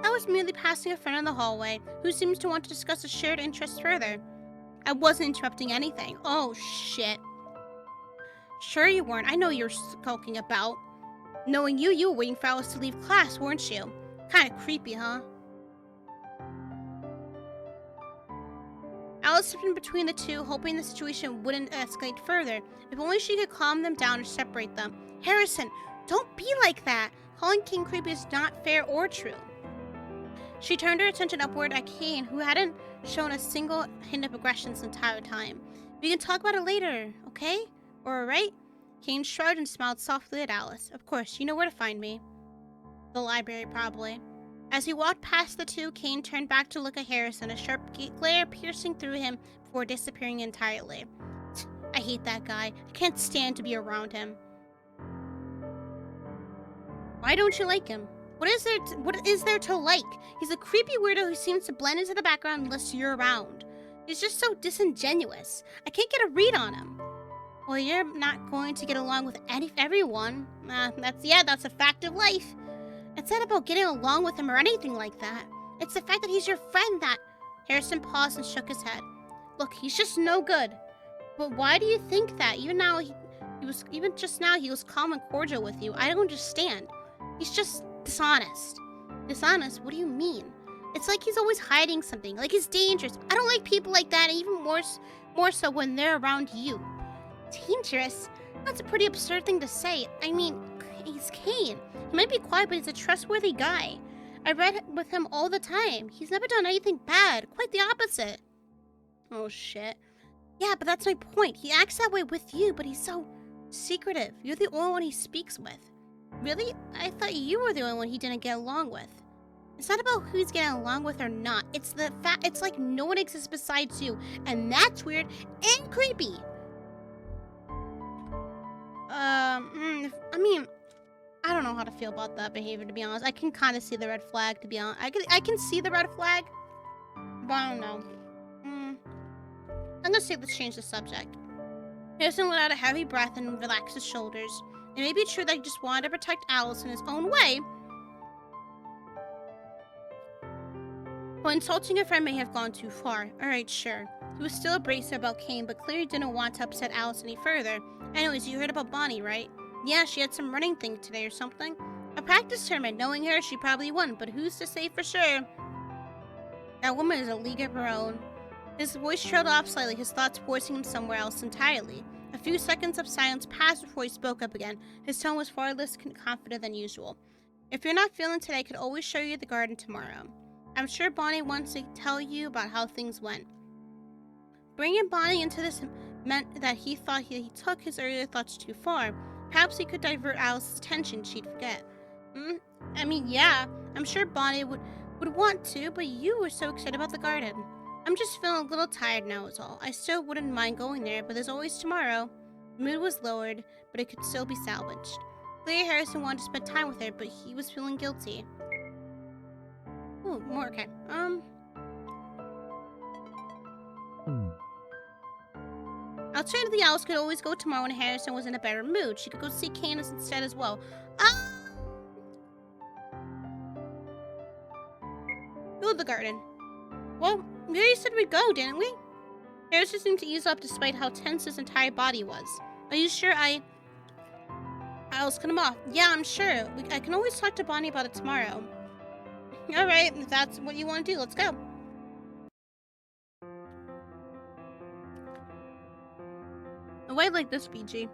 I was merely passing a friend in the hallway who seems to want to discuss a shared interest further. I wasn't interrupting anything. Oh, shit. Sure you weren't. I know you're skulking about. Knowing you were waiting for Alice to leave class, weren't you? Kinda creepy, huh? Alice stepped in between the two, hoping the situation wouldn't escalate further. If only she could calm them down or separate them. Harrison, don't be like that! Calling King creepy is not fair or true. She turned her attention upward at Kane, who hadn't shown a single hint of aggression this entire time. We can talk about it later, okay? Or alright? Kane shrugged and smiled softly at Alice. Of course, you know where to find me. The library, probably. As he walked past the two, Kane turned back to look at Harrison, a sharp glare piercing through him before disappearing entirely. I hate that guy. I can't stand to be around him. Why don't you like him? What is there to like? He's a creepy weirdo who seems to blend into the background unless you're around. He's just so disingenuous. I can't get a read on him. Well, you're not going to get along with everyone. That's a fact of life. It's not about getting along with him or anything like that. It's the fact that he's your friend that... Harrison paused and shook his head. Look, he's just no good. But why do you think that? Even just now, he was calm and cordial with you. I don't understand. He's just dishonest. Dishonest? What do you mean? It's like he's always hiding something. Like he's dangerous. I don't like people like that, and even more so when they're around you. Dangerous? That's a pretty absurd thing to say. I mean, he's Kane. He might be quiet, but he's a trustworthy guy. I read with him all the time. He's never done anything bad. Quite the opposite. Oh, shit. Yeah, but that's my point. He acts that way with you, but he's so secretive. You're the only one he speaks with. Really? I thought you were the only one he didn't get along with. It's not about who he's getting along with or not. It's the fact it's like no one exists besides you. And that's weird and creepy. I mean, I don't know how to feel about that behavior, to be honest. I can kind of see the red flag, to be honest. I can see the red flag, but I don't know. I'm gonna say let's change the subject. Harrison let out a heavy breath and relaxed his shoulders. It may be true that he just wanted to protect Alice in his own way, but insulting a friend may have gone too far. Alright, sure. He was still abrasive about Kane, but clearly didn't want to upset Alice any further. Anyways, you heard about Bonnie, right? Yeah, she had some running thing today or something. A practice tournament. Knowing her, she probably won, but who's to say for sure? That woman is a league of her own. His voice trailed off slightly, his thoughts forcing him somewhere else entirely. A few seconds of silence passed before he spoke up again. His tone was far less confident than usual. If you're not feeling today, I could always show you the garden tomorrow. I'm sure Bonnie wants to tell you about how things went. Bringing Bonnie into this meant that he thought he took his earlier thoughts too far. Perhaps he could divert Alice's attention, she'd forget. I mean, yeah, I'm sure Bonnie would want to, but you were so excited about the garden. I'm just feeling a little tired now is all. I still wouldn't mind going there, but there's always tomorrow. The mood was lowered, but it could still be salvaged. Clearly Harrison wanted to spend time with her, but he was feeling guilty. Ooh, more, okay. Alternatively, Alice could always go tomorrow when Harrison was in a better mood. She could go see Candace instead as well. Build the garden. Well, we already said we'd go, didn't we? Harrison seemed to ease up despite how tense his entire body was. Are you sure Alice cut him off. Yeah, I'm sure. I can always talk to Bonnie about it tomorrow. Alright, if that's what you want to do, let's go. Oh, I like this BG.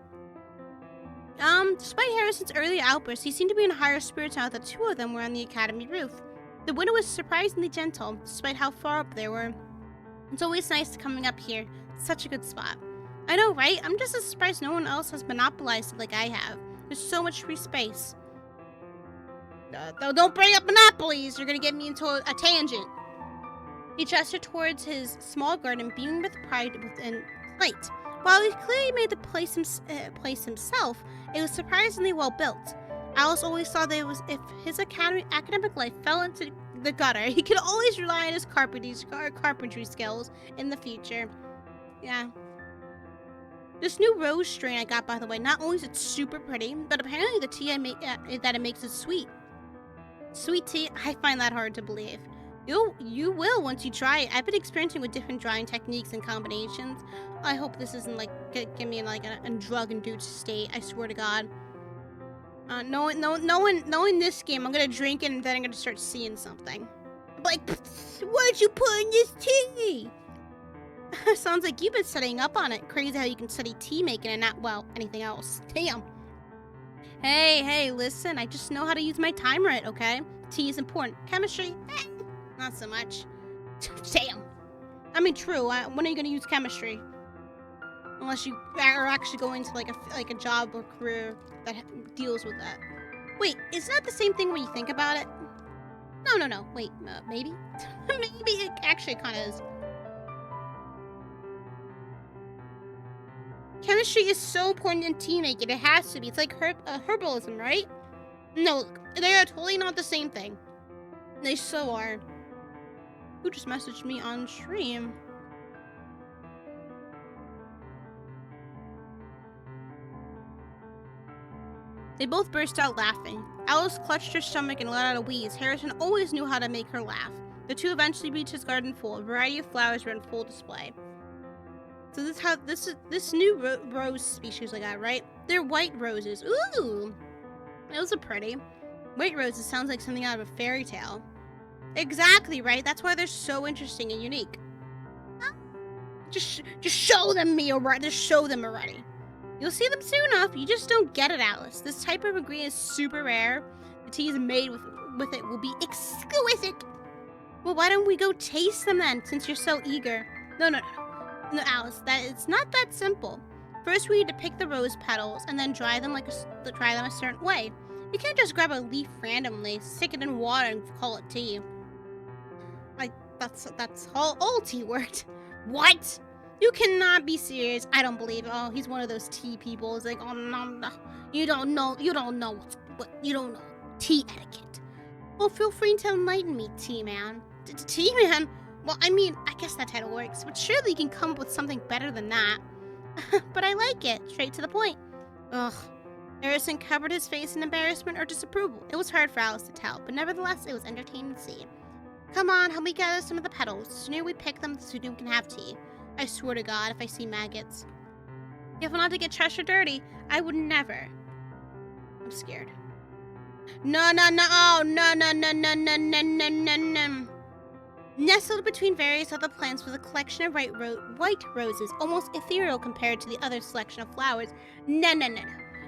Despite Harrison's earlier outbursts, he seemed to be in higher spirits now that the two of them were on the academy roof. The wind was surprisingly gentle, despite how far up they were. It's always nice coming up here. It's such a good spot. I know, right? I'm just as surprised no one else has monopolized it like I have. There's so much free space. Don't bring up monopolies! You're gonna get me into a tangent. He gestured towards his small garden, beaming with pride and delight. While he clearly made the place himself, it was surprisingly well built. Alice always saw that if his academic life fell into the gutter, he could always rely on his carpentry skills in the future. Yeah. This new rose strain I got, by the way, not only is it super pretty, but apparently the tea that it makes is sweet. Sweet tea, I find that hard to believe. You will once you try it. I've been experimenting with different drying techniques and combinations. I hope this isn't like get me in like a drug-induced state. I swear to God. Knowing this game, I'm gonna drink it and then I'm gonna start seeing something. Like, what'd you put in this tea? Sounds like you've been studying up on it. Crazy how you can study tea making and not, well, anything else. Damn. Hey, listen, I just know how to use my time right, okay? Tea is important. Chemistry? Not so much. Damn. I mean, true, when are you gonna use chemistry? Unless you are actually going to like a job or career that deals with that. Wait, isn't that the same thing when you think about it? No. Wait, maybe? Maybe it actually kind of is. Chemistry is so important in tea making. It has to be. It's like herbalism, right? No, they are totally not the same thing. They so are. Who just messaged me on stream? They both burst out laughing. Alice clutched her stomach and let out a wheeze. Harrison always knew how to make her laugh. The two eventually reached his garden full. A variety of flowers were in full display. So this new rose species I got, right? They're white roses. Ooh! Those are pretty. White roses sounds like something out of a fairy tale. Exactly, right? That's why they're so interesting and unique. Just show them Just show them already. You'll see them soon enough. You just don't get it, Alice. This type of ingredient is super rare. The teas made with it will be exquisite. Well, why don't we go taste them then, since you're so eager? No, Alice. It's not that simple. First, we need to pick the rose petals and then dry them a certain way. You can't just grab a leaf randomly, stick it in water, and call it tea. Like that's how all tea worked. What? You cannot be serious. I don't believe it. Oh, he's one of those tea people. It's like, oh no. You don't know tea etiquette. Well, feel free to enlighten me, tea man. Tea man? Well, I mean, I guess that title works, but surely you can come up with something better than that. But I like it. Straight to the point. Ugh. Harrison covered his face in embarrassment or disapproval. It was hard for Alice to tell, but nevertheless, it was entertaining to see. Come on, help me gather some of the petals. The sooner we pick them, the sooner we can have tea. I swear to God, if I see maggots. Careful not to get Cheshire dirty. I would never. I'm scared. No. Nestled between various other plants was a collection of white roses, almost ethereal compared to the other selection of flowers. No.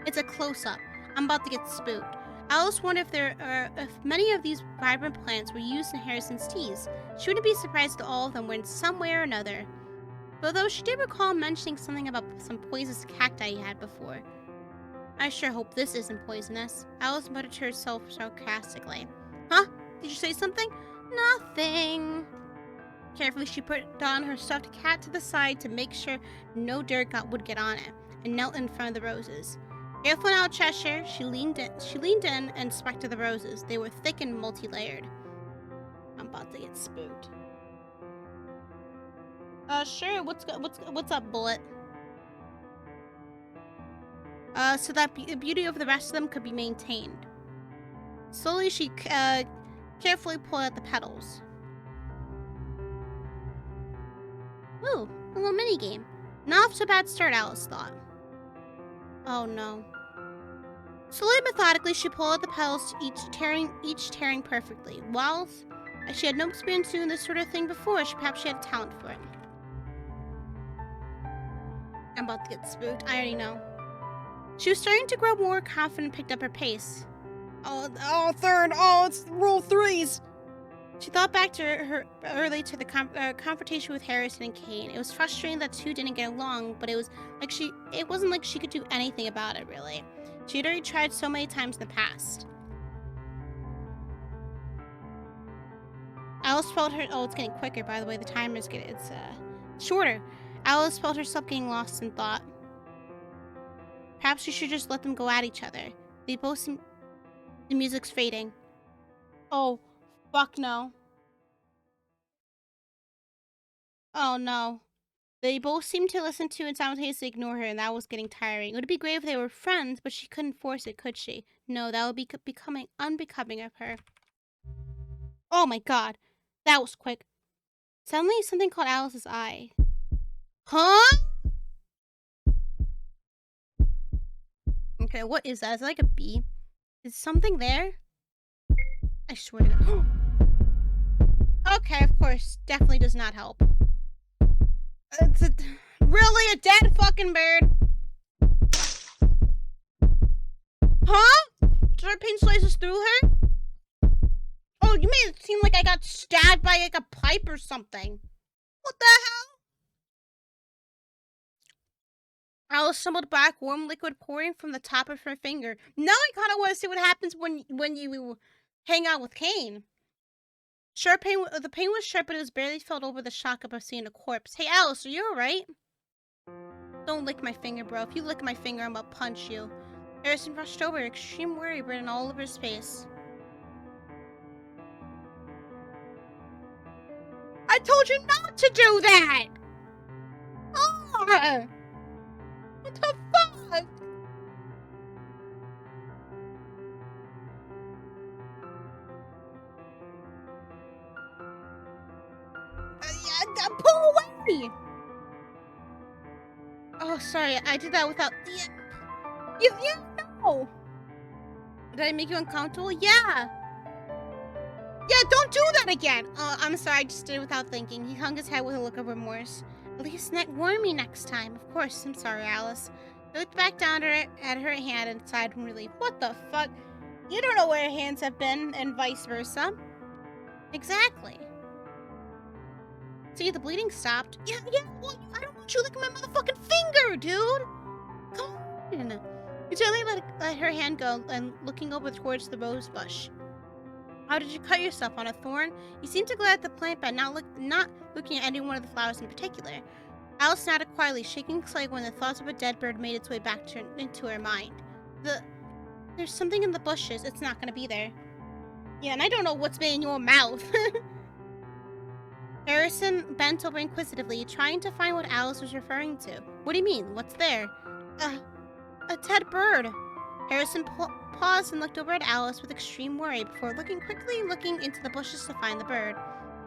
It's a close-up. I'm about to get spooked. Alice wondered if many of these vibrant plants were used in Harrison's teas. She wouldn't be surprised if all of them were in some way or another. Although she did recall mentioning something about some poisonous cacti he had before. I sure hope this isn't poisonous. Alice muttered to herself sarcastically. Huh? Did you say something? Nothing. Carefully, she put down her stuffed cat to the side to make sure no dirt would get on it, and knelt in front of the roses. Careful now, Cheshire. She leaned in and inspected the roses. They were thick and multi-layered. I'm about to get spooked. Sure. What's up, Bullet? So that the beauty of the rest of them could be maintained. Slowly, she carefully pulled out the petals. Ooh, a little minigame. Not off to a bad start, Alice thought. Oh no. Slowly, methodically, she pulled out the petals, each tearing perfectly. Whilst she had no experience doing this sort of thing before, perhaps she had a talent for it. I'm about to get spooked. I already know. She was starting to grow more confident and picked up her pace. Oh, third. Oh, it's rule threes. She thought back to her early to the confrontation with Harrison and Kane. It was frustrating that two didn't get along, but it wasn't like she could do anything about it, really. She had already tried so many times in the past. Alice felt her... Oh, it's getting quicker, by the way. The timer's getting... It's shorter. Alice felt herself getting lost in thought. Perhaps she should just let them go at each other. They both seem... The music's fading. Oh, fuck no. Oh no. They both seemed to listen to and simultaneously ignore her, and that was getting tiring. It would be great if they were friends, but she couldn't force it, could she? No, that would be becoming unbecoming of her. Oh my god. That was quick. Suddenly, something caught Alice's eye. Huh? Okay, what is that? Is it like a bee? Is something there? I swear to God. Okay, of course. Definitely does not help. It's really a dead fucking bird. Huh? Did her pain slices through her? Oh, you made it seem like I got stabbed by like a pipe or something. What the hell? Alice stumbled back, warm liquid pouring from the top of her finger. Now I kind of want to see what happens when you hang out with Kane. The pain was sharp, but it was barely felt over the shock of seeing a corpse. Hey, Alice, are you alright? Don't lick my finger, bro. If you lick my finger, I'm gonna punch you. Harrison rushed over, extreme worry written all over his face. I told you not to do that! Oh! What the fuck? Pull away! Oh, sorry, I did that without... You know! Did I make you uncomfortable? Yeah! Yeah, don't do that again! I'm sorry, I just did it without thinking. He hung his head with a look of remorse. At least warn me next time. Of course, I'm sorry, Alice. I looked back down at her hand and sighed in relief. What the fuck? You don't know where her hands have been, and vice versa. Exactly. See, the bleeding stopped. Yeah, well, I don't want you licking my motherfucking finger, dude! Come on! You gently let her hand go and looking over towards the rose bush. How did you cut yourself? On a thorn? You seemed to glare at the plant, but not looking at any one of the flowers in particular. Alice nodded quietly, shaking slightly when the thoughts of a dead bird made its way back into her mind. There's something in the bushes. It's not gonna be there. Yeah, and I don't know what's been in your mouth. Harrison bent over inquisitively, trying to find what Alice was referring to. What do you mean? What's there? A dead bird. Harrison paused and looked over at Alice with extreme worry before quickly looking into the bushes to find the bird.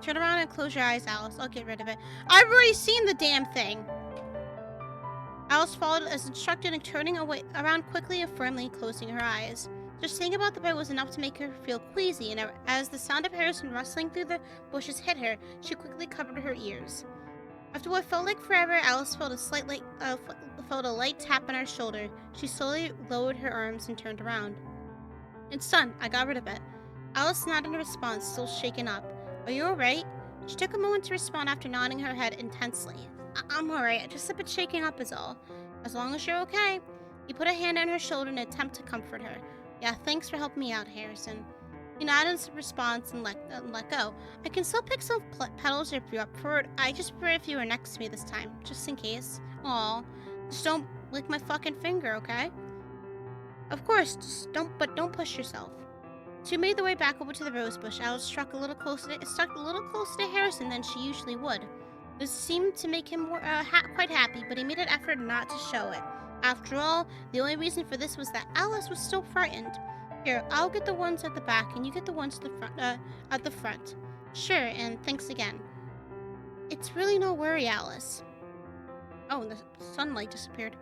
Turn around and close your eyes, Alice. I'll get rid of it. I've already seen the damn thing. Alice followed as instructed and turning around quickly and firmly closing her eyes. Just thinking about the bird was enough to make her feel queasy, and as the sound of Harrison rustling through the bushes hit her, she quickly covered her ears. After what felt like forever, Alice felt a light tap on her shoulder. She slowly lowered her arms and turned around. It's done. I got rid of it. Alice nodded in response, still shaken up. Are you alright? She took a moment to respond after nodding her head intensely. I'm alright. Just a bit shaken up is all. As long as you're okay. He put a hand on her shoulder in an attempt to comfort her. Yeah, thanks for helping me out, Harrison. He nodded in response and let go. I can still pick some petals if you're up for it. I just prefer if you were next to me this time, just in case. Aw, just don't lick my fucking finger, okay? Of course, just don't push yourself. She made the way back over to the rose bush. Alice stuck a little closer to Harrison than she usually would. This seemed to make him quite happy, but he made an effort not to show it. After all, the only reason for this was that Alice was still frightened. Here, I'll get the ones at the back, and you get the ones at the front. Sure, and thanks again. It's really no worry, Alice. Oh, and the sunlight disappeared.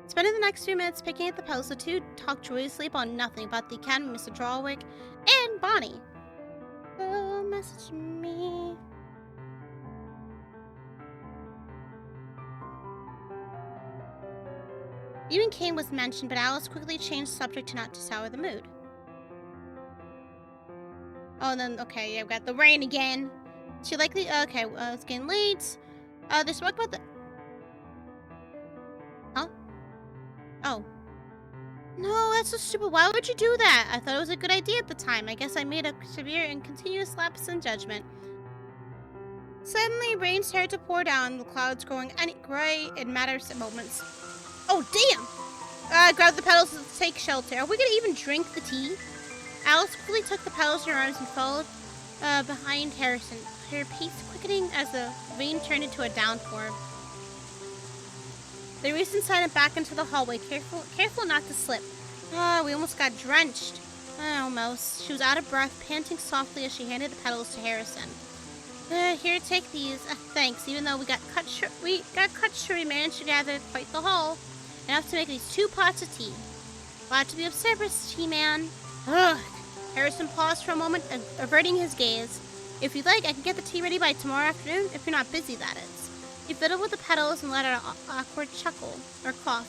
Spending the next few minutes picking at the petals, the two talked joyously about nothing but the Academy, Mr. Drawwick, and Bonnie. Oh, message me. Even Kane was mentioned, but Alice quickly changed subject to not to sour the mood. Oh, and then, okay, yeah, we've got the rain again. She likely, okay, it's getting late. They spoke about the... Huh? Oh. No, that's so stupid. Why would you do that? I thought it was a good idea at the time. I guess I made a severe and continuous lapse in judgment. Suddenly, rain started to pour down, the clouds growing gray in matters of moments. Oh, damn! Grab the petals to take shelter. Are we gonna even drink the tea? Alice quickly took the petals in her arms and followed behind Harrison, her pace quickening as the rain turned into a downpour. They raced inside and back into the hallway, careful not to slip. We almost got drenched. Almost. She was out of breath, panting softly as she handed the petals to Harrison. Here, take these. Thanks. Even though we got cut short, we managed to gather quite the haul. Enough to make these 2 pots of tea. Glad to be of service, tea man. Ugh. Harrison paused for a moment, averting his gaze. If you'd like, I can get the tea ready by tomorrow afternoon, if you're not busy, that is. He fiddled with the petals and let out an awkward chuckle, or cough.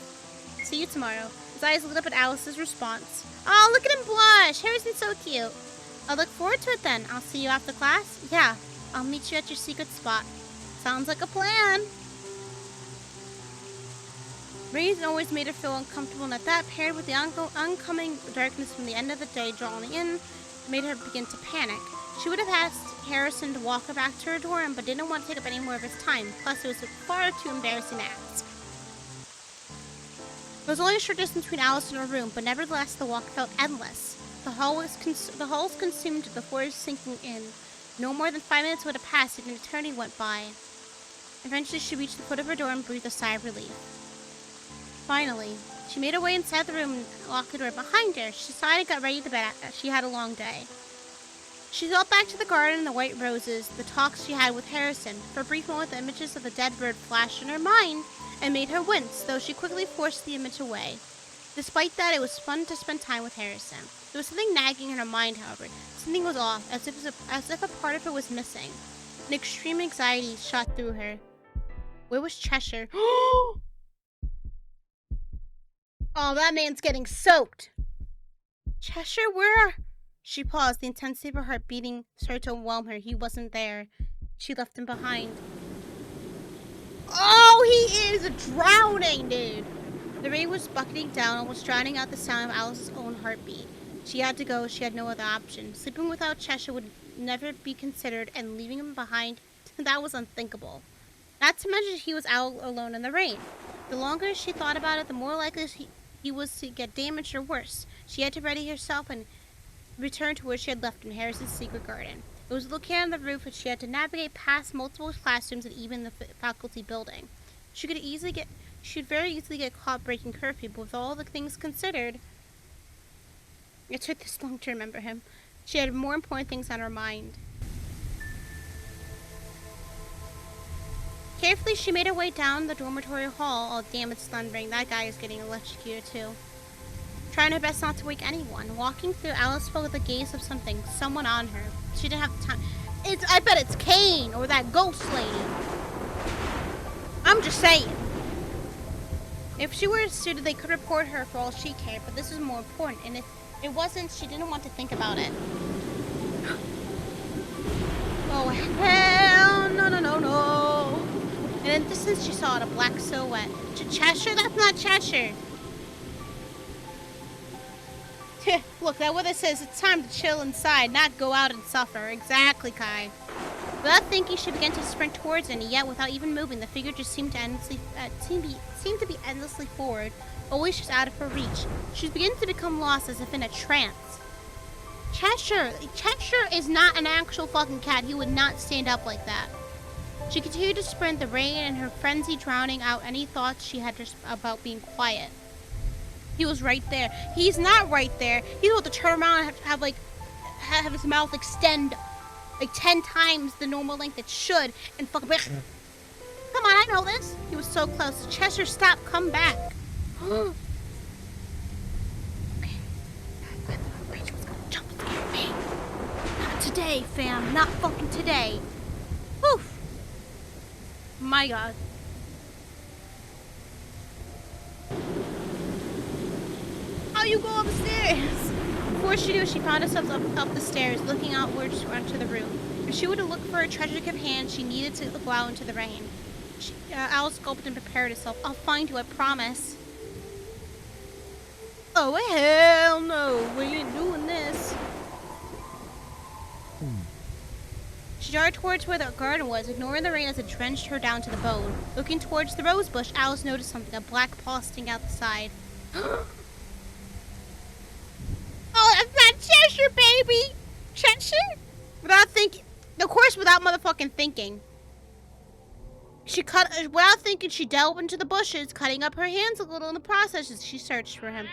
See you tomorrow. His eyes lit up at Alice's response. Oh, look at him blush! Harrison's so cute. I'll look forward to it then. I'll see you after class. Yeah, I'll meet you at your secret spot. Sounds like a plan. Rain always made her feel uncomfortable, and that paired with the oncoming darkness from the end of the day drawing in, made her begin to panic. She would have asked Harrison to walk her back to her dorm, but didn't want to take up any more of his time. Plus, it was far too embarrassing to ask. There was only a short distance between Alice and her room, but nevertheless, the walk felt endless. The halls consumed, the floors sinking in. No more than 5 minutes would have passed, and an eternity went by. Eventually, she reached the foot of her door and breathed a sigh of relief. Finally, she made her way inside the room and locked the door behind her. She sighed and got ready to bed. She had a long day. She thought back to the garden and the white roses, the talks she had with Harrison. For a brief moment, the images of the dead bird flashed in her mind and made her wince, though she quickly forced the image away. Despite that, it was fun to spend time with Harrison. There was something nagging in her mind, however. Something was off, as if a part of her was missing. An extreme anxiety shot through her. Where was Cheshire? Oh, that man's getting soaked. Cheshire, where? She paused. The intensity of her heart beating started to overwhelm her. He wasn't there. She left him behind. Oh, he is drowning, dude. The rain was bucketing down, almost drowning out the sound of Alice's own heartbeat. She had to go. She had no other option. Sleeping without Cheshire would never be considered, and leaving him behind, that was unthinkable. Not to mention he was out alone in the rain. The longer she thought about it, the more likely he was to get damaged or worse. She had to ready herself and return to where she had left in Harrison's secret garden. It was located on the roof, and she had to navigate past multiple classrooms and even the faculty building. She'd very easily get caught breaking curfew, but with all the things considered, it took this long to remember him. She had more important things on her mind. Carefully, she made her way down the dormitory hall. Oh, damn, it's thundering. That guy is getting electrocuted, too. Trying her best not to wake anyone. Walking through, Alice felt the gaze of someone on her. She didn't have the time. I bet it's Kane or that ghost lady. I'm just saying. If she were a student, they could report her for all she cared, but this is more important, and if it wasn't, she didn't want to think about it. Oh, hell no. And in the distance, she saw a black silhouette. Cheshire? That's not Cheshire. Look, that weather says it's time to chill inside, not go out and suffer. Exactly, Kai. Without thinking, she began to sprint towards it, and yet, without even moving, the figure just seemed to be endlessly forward, always just out of her reach. She was beginning to become lost, as if in a trance. Cheshire is not an actual fucking cat. He would not stand up like that. She continued to sprint, the rain and her frenzy drowning out any thoughts she had just about being quiet. He was right there. He's not right there. He's about to turn around and have his mouth extend like 10 times the normal length it should and fucking come on, I know this. He was so close. Cheshire, stop, come back. Okay. I thought Rachel was gonna jump and scare me. Not today, fam. Not fucking today. Whew. My God. How you go upstairs? Before she knew, she found herself up the stairs, looking outwards onto the roof. If she were to look for a treasure companion, she needed to go out into the rain. Alice gulped and prepared herself. I'll find you, I promise. Oh, hell no. We ain't doing this. She darted towards where the garden was, ignoring the rain as it drenched her down to the bone. Looking towards the rose bush, Alice noticed something, a black paw sticking out the side. Oh, that's not Cheshire, baby! Cheshire? Without thinking, of course, without motherfucking thinking. Without thinking, she delved into the bushes, cutting up her hands a little in the process as she searched for him.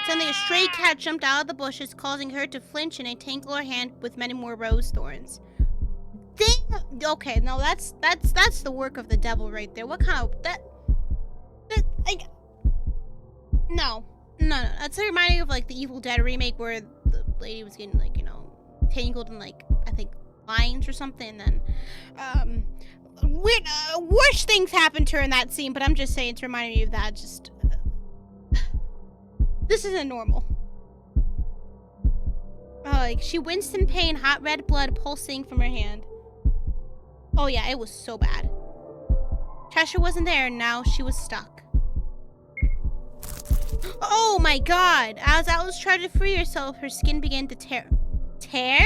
Suddenly, a stray cat jumped out of the bushes, causing her to flinch and entangle her hand with many more rose thorns. Okay, no, that's the work of the devil right there. What kind of no. That's reminding of like the Evil Dead remake where the lady was getting like, you know, tangled in like, I think, lines or something, and then worse things happened to her in that scene, but I'm just saying, it's reminding me of that. Just this isn't normal. Like, she winced in pain, hot red blood pulsing from her hand. Oh yeah, it was so bad. Cheshire wasn't there, and now she was stuck. Oh my God! As Alice tried to free herself, her skin began to tear. Tear?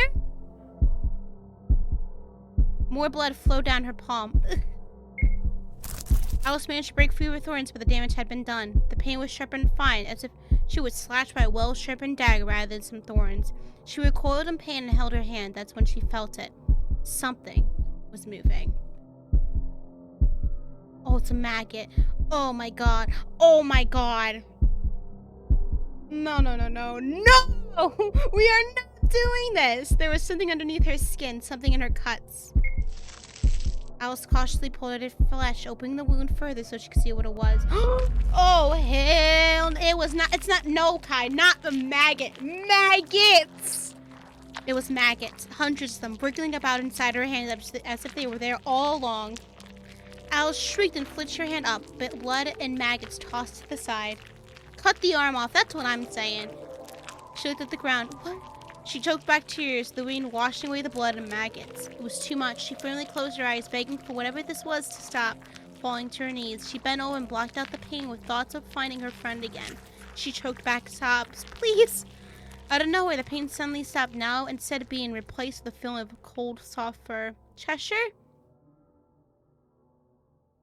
More blood flowed down her palm. Alice managed to break free of her thorns, but the damage had been done. The pain was sharp and fine, as if she was slashed by a well-sharpened dagger rather than some thorns. She recoiled in pain and held her hand. That's when she felt it. Something was moving. Oh, it's a maggot. Oh my God. Oh my God. No. We are not doing this. There was something underneath her skin, something in her cuts. Alice cautiously pulled at her flesh, opening the wound further so she could see what it was. Oh, hell. It's not, no, Kai, not the maggot. Maggots! It was maggots, hundreds of them, wriggling about inside her hand as if they were there all along. Alice shrieked and flinched her hand up, but blood and maggots tossed to the side. Cut the arm off, that's what I'm saying. She looked at the ground. What? She choked back tears, the wind washing away the blood and maggots. It was too much. She firmly closed her eyes, begging for whatever this was to stop. Falling to her knees, she bent over and blocked out the pain with thoughts of finding her friend again. She choked back sobs. Please! Out of nowhere, the pain suddenly stopped now, instead of being replaced with a feeling of cold, soft fur. Cheshire?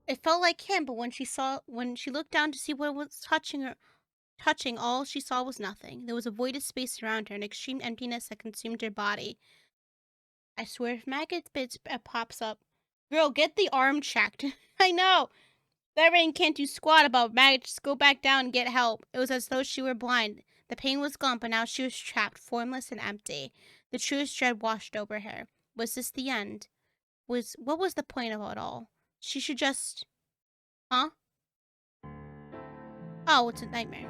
It felt like him, but when she looked down to see what was touching, all she saw was nothing. There was a voided space around her, an extreme emptiness that consumed her body. I swear, if maggot bits pops up, girl, get the arm checked. I know. That rain can't do squat about maggot. Just go back down and get help. It was as though she were blind. The pain was gone, but now she was trapped, formless and empty. The truest dread washed over her. Was this the end? What was the point of it all? She should just... Huh? Oh, it's a nightmare.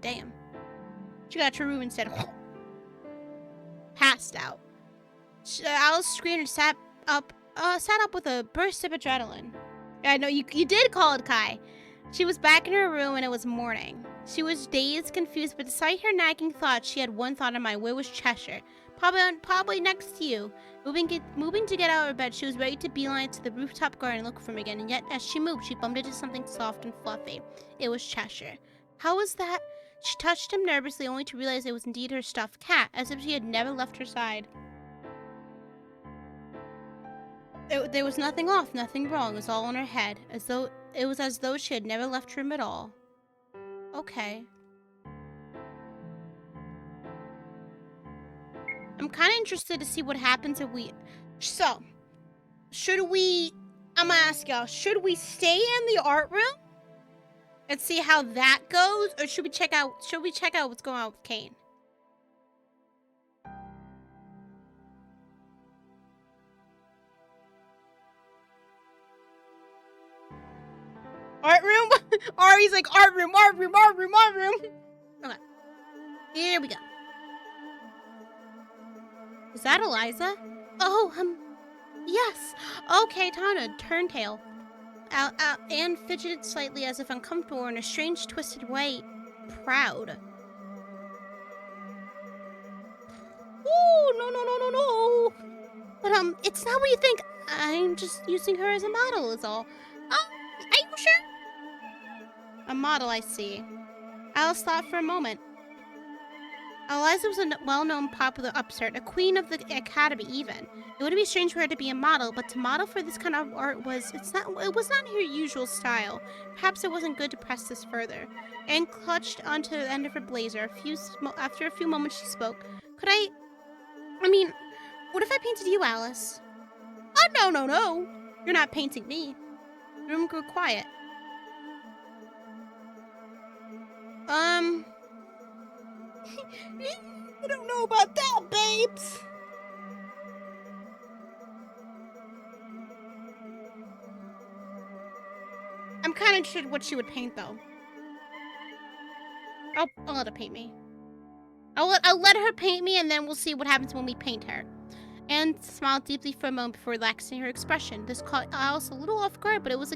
Damn. She got to her room instead of... Passed out. Alice screamed and sat up with a burst of adrenaline. I know, you did call it Kai. She was back in her room and it was morning. She was dazed, confused, but despite her nagging thoughts, she had one thought in mind. Where was Cheshire? Probably next to you. Moving to get out of bed, she was ready to beeline to the rooftop garden and look for him again. And yet, as she moved, she bumped into something soft and fluffy. It was Cheshire. How was that? She touched him nervously, only to realize it was indeed her stuffed cat, as if she had never left her side. There was nothing off, nothing wrong. It was all in her head, as though she had never left her room at all. Okay. I'm kind of interested to see what happens if we... So, should we... I'm gonna ask y'all, should we stay in the art room and see how that goes, or should we check out what's going on with Kane? Art room? Ari's like, art room. Okay. Here we go. Is that Eliza? Oh, yes. Okay, Tana, turn tail. Anne fidgeted slightly as if uncomfortable in a strange, twisted way. Proud. Oh, no. But, it's not what you think. I'm just using her as a model is all. Are you sure? A model, I see. Alice thought for a moment. Eliza was a well-known popular upstart, a queen of the academy even. It wouldn't be strange for her to be a model, but to model for this kind of art was not her usual style. Perhaps it wasn't good to press this further. Anne clutched onto the end of her blazer. After a few moments she spoke. What if I painted you, Alice? Oh, no. You're not painting me. The room grew quiet. I don't know about that, babes. I'm kind of interested in what she would paint, though. I'll let her paint me. I'll let her paint me, and then we'll see what happens when we paint her. Anne smiled deeply for a moment before relaxing her expression. This caught Alice a little off guard, but it was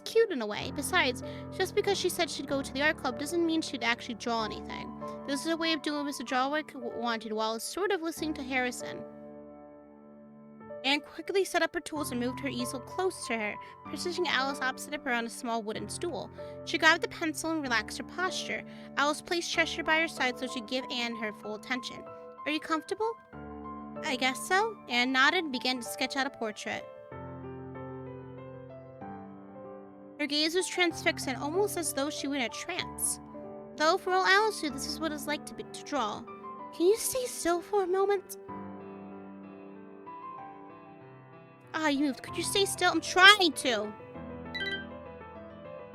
cute in a way. Besides, just because she said she'd go to the art club doesn't mean she'd actually draw anything. This is a way of doing what Mr. Jarwick wanted while sort of listening to Harrison. Anne quickly set up her tools and moved her easel close to her, positioning Alice opposite of her on a small wooden stool. She grabbed the pencil and relaxed her posture. Alice placed Cheshire by her side so she'd give Anne her full attention. Are you comfortable? I guess so. Anne nodded and began to sketch out a portrait. Her gaze was transfixed, almost as though she were in a trance. Though, for all Alice knew, this is what it's like to draw. Can you stay still for a moment? You moved. Could you stay still? I'm trying to.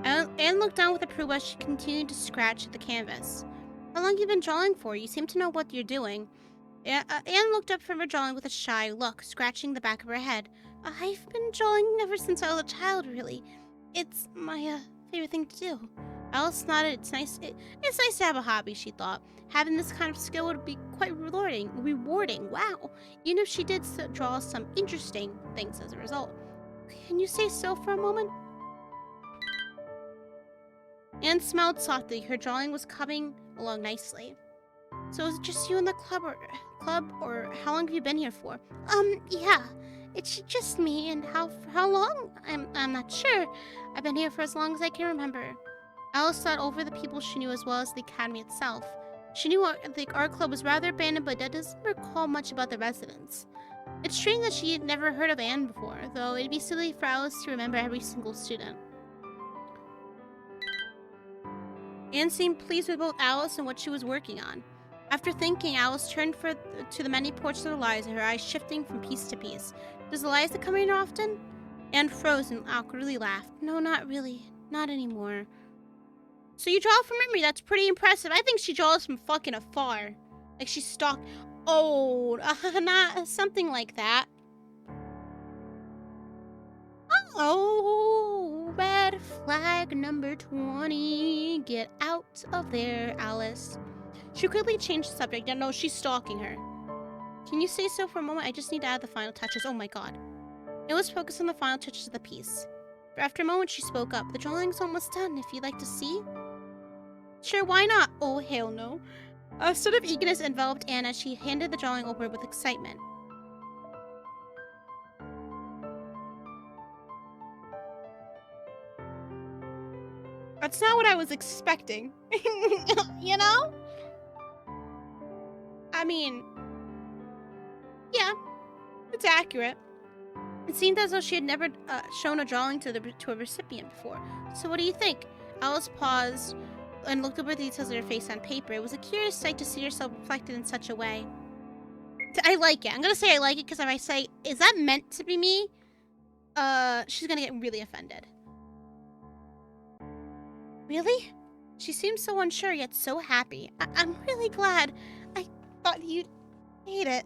Anne looked down with approval as she continued to scratch at the canvas. How long have you been drawing for? You seem to know what you're doing. Anne looked up from her drawing with a shy look, scratching the back of her head. I've been drawing ever since I was a child, really. It's my favorite thing to do. Alice nodded. It's nice to have a hobby, she thought. Having this kind of skill would be quite rewarding. Wow. You know, she did draw some interesting things as a result. Can you stay still for a moment? Anne smiled softly. Her drawing was coming along nicely. So is it just you in the club, or how long have you been here for? Yeah. It's just me, and how long? I'm not sure. I've been here for as long as I can remember. Alice thought over the people she knew as well as the academy itself. She knew the art club was rather abandoned, but doesn't recall much about the residents. It's strange that she had never heard of Anne before, though it'd be silly for Alice to remember every single student. Anne seemed pleased with both Alice and what she was working on. After thinking, Alice turned to the many portraits of Eliza, her eyes shifting from piece to piece. Does Eliza come in often? Anne froze and awkwardly laughed. No, not really. Not anymore. So you draw from memory. That's pretty impressive. I think she draws from fucking afar. Like she stalked. Oh, not something like that. Oh, red flag number 20. Get out of there, Alice. She quickly changed the subject. No, she's stalking her. Can you stay still for a moment? I just need to add the final touches. Oh my god. It was focused on the final touches of the piece. After a moment, she spoke up. The drawing's almost done. If you'd like to see. Sure, why not? Oh, hell no. A sort of eagerness enveloped Anne as she handed the drawing over with excitement. That's not what I was expecting. You know? I mean, yeah, it's accurate. It seemed as though she had never shown a drawing to a recipient before. So what do you think? Alice paused and looked over the details of her face on paper. It was a curious sight to see herself reflected in such a way. I like it. I'm gonna say I like it because if I say, is that meant to be me? She's gonna get really offended. Really? She seemed so unsure yet so happy. I'm really glad. I thought you'd hate it.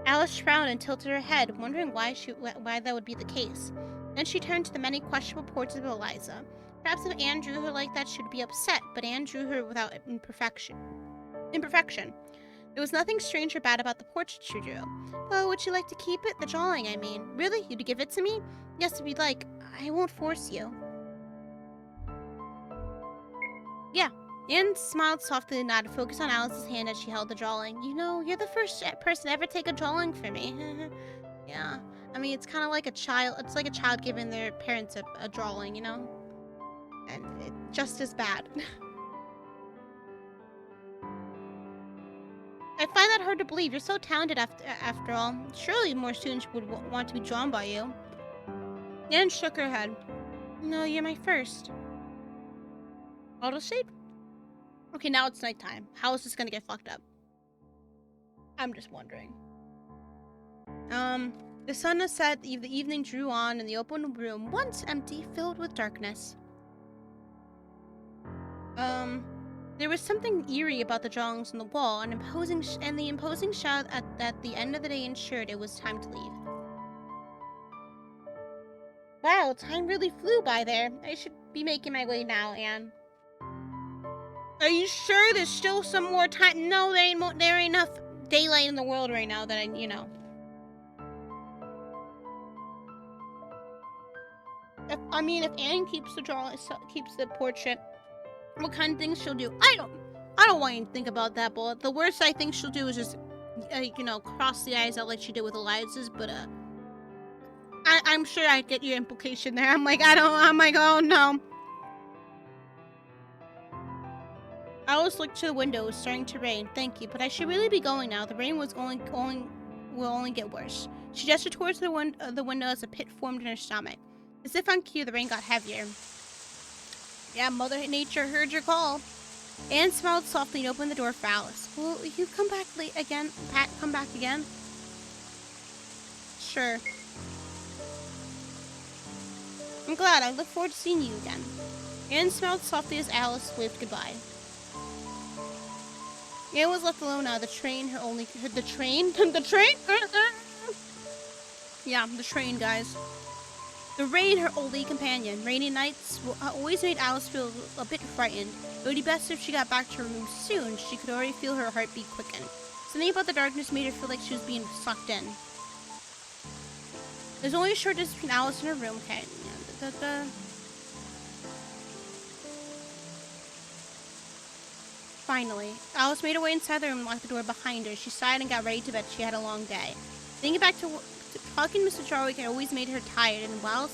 Alice frowned and tilted her head, wondering why that would be the case. Then she turned to the many questionable portraits of Eliza. Perhaps if Anne drew her like that, she'd be upset, but Anne drew her without imperfection. There was nothing strange or bad about the portrait she drew. Oh, would you like to keep it? The drawing, I mean. Really? You'd give it to me? Yes, if you'd like. I won't force you. Yeah. Anne smiled softly and nodded, focused on Alice's hand as she held the drawing. You know, you're the first person to ever take a drawing for me. Yeah. I mean, it's kind of like a child. It's like a child giving their parents a drawing, you know? And it's just as bad. I find that hard to believe. You're so talented after all. Surely more students would want to be drawn by you. Anne shook her head. No, you're my first. Autosave? Okay, now it's nighttime. How is this gonna get fucked up? I'm just wondering. The sun has set, the evening drew on, and the open room, once empty, filled with darkness. There was something eerie about the drawings on the wall, and the imposing shadow at the end of the day ensured it was time to leave. Wow, time really flew by there. I should be making my way now, Anne. Are you sure there's still some more time? No, there ain't enough daylight in the world right now that you know. If Anne keeps the portrait, what kind of things she'll do? I don't want you to think about that, but the worst I think she'll do is just, cross the eyes out like she did with Eliza's. But I'm sure I get your implication there. I'm like, oh no. Alice looked to the window. It was starting to rain. Thank you, but I should really be going now. The rain will only get worse. She gestured towards the window as a pit formed in her stomach. As if on cue, the rain got heavier. Yeah, Mother Nature heard your call. Anne smiled softly and opened the door for Alice. Will you come back again? Pat, come back again? Sure. I'm glad. I look forward to seeing you again. Anne smiled softly as Alice waved goodbye. Anne was left alone now. The train, the train? Yeah, the train, guys. The rain, her only companion. Rainy nights always made Alice feel a bit frightened. It would be best if she got back to her room soon. She could already feel her heartbeat quicken. Something about the darkness made her feel like she was being sucked in. There's only a short distance between Alice and her room. Okay. Finally, Alice made her way inside the room and locked the door behind her. She sighed and got ready to bed. She had a long day. Thinking back to talking to Mr. Jarwick had always made her tired, and while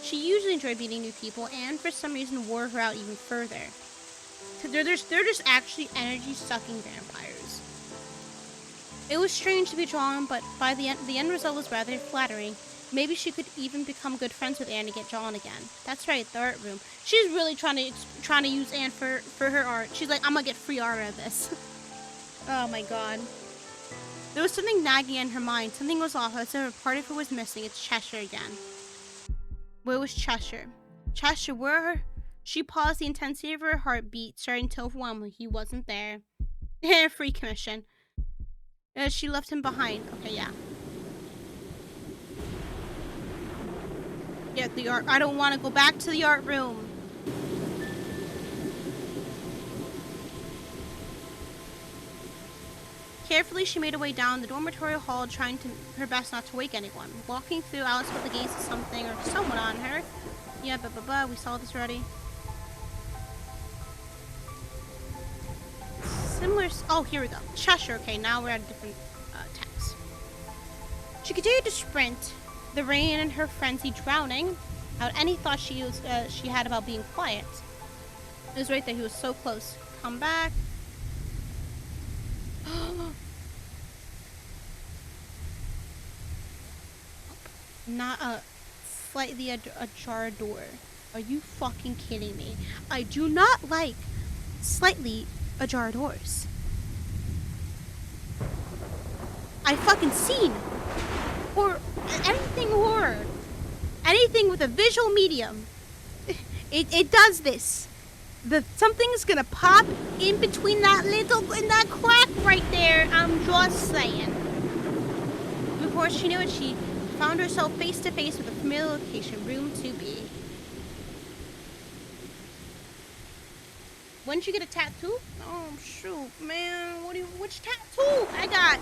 she usually enjoyed meeting new people, and for some reason wore her out even further. They're just actually energy-sucking vampires. It was strange to be drawn, but by the end result was rather flattering. Maybe she could even become good friends with Anne and get drawn again. That's right, the art room. She's really trying to use Anne for her art. She's like, I'm gonna get free art out of this. Oh my god. There was something nagging in her mind. Something was off, as if a part of her was missing. It's Cheshire again. Where was Cheshire? Cheshire, where? She paused, the intensity of her heartbeat starting to overwhelm her. He wasn't there. Free commission. She left him behind. Okay, yeah. Yeah, the art. I don't want to go back to the art room. Carefully, she made her way down the dormitory hall, trying her best not to wake anyone. Walking through, Alice felt the gaze of something or someone on her. Yeah, we saw this already. similar. Oh, here we go. Cheshire. Okay, now we're at a different text. She continued to sprint, the rain and her frenzy drowning out any thought she had about being quiet. It was right there. He was so close. Come back. Not a slightly ajar door. Are you fucking kidding me? I do not like slightly ajar doors. I fucking seen or anything horror, anything with a visual medium. It does this. Something's gonna pop in between in that crack right there. I'm just saying. Before she knew it, she found herself face to face with a familiar location, room 2B. When did you get a tattoo? Oh shoot, man! Which tattoo? I got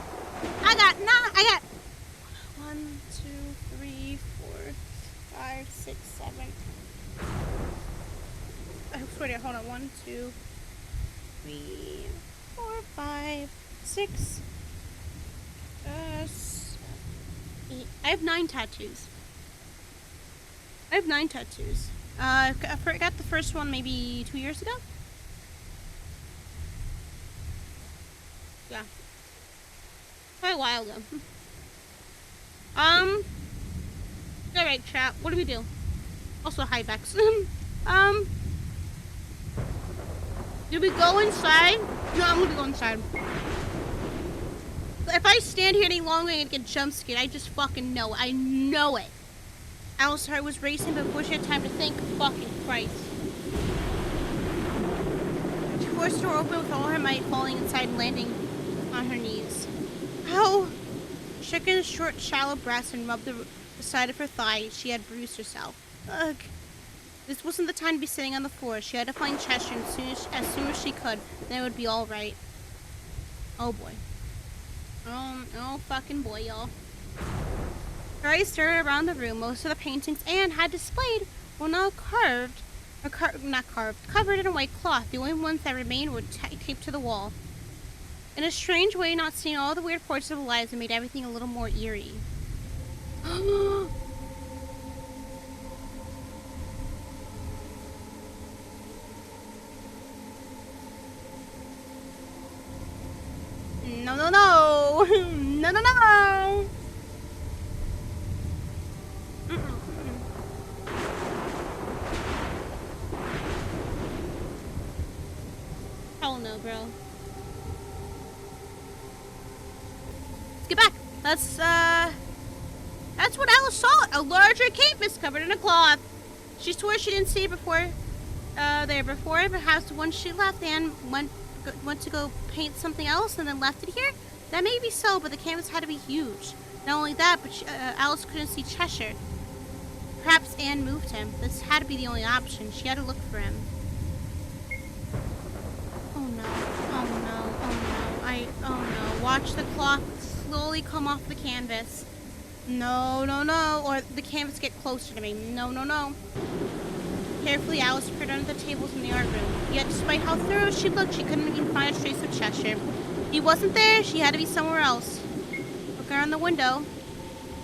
1, 2, 3, 4, 5, 6, 7. I swear to God, hold on. 1, 2, 3, 4, 5, 6, 7, 8. I have 9 tattoos. I got the first one maybe 2 years ago. Yeah. Quite a while ago. Alright, chat. What do we do? Also, hi, Bex. Do we go inside? No, I'm gonna go inside. If I stand here any longer, I'm gonna get jump scared. I just fucking know it. I know it. Alice's heart was racing before she had time to think. Fucking Christ. She forced the door open with all her might, falling inside and landing on her knees. Ow! She shook in a short, shallow breath and rubbed the side of her thigh. She had bruised herself. Ugh. This wasn't the time to be sitting on the floor. She had to find Cheshire as soon as she could. Then it would be all right. Oh boy. Oh fucking boy, y'all. Her eyes stared around the room. Most of the paintings Anne had displayed were now covered in a white cloth. The only ones that remained were taped to the wall. In a strange way, not seeing all the weird portraits of Eliza made everything a little more eerie. No, no, no! No, no, no! Hell no, bro. Let's get back. That's what Alice saw. A larger canvas covered in a cloth. She swore she didn't see it before. Perhaps once she left, Anne went to go paint something else and then left it here? That may be so, but the canvas had to be huge. Not only that, but Alice couldn't see Cheshire. Perhaps Anne moved him. This had to be the only option. She had to look for him. Oh no. Oh no. Oh no. Watch the cloth slowly come off the canvas. No, no, no. Or the canvas get closer to me. No, no, no. Carefully, Alice peered under the tables in the art room. Yet, despite how thorough she looked, she couldn't even find a trace of Cheshire. He wasn't there. She had to be somewhere else. Look around the window.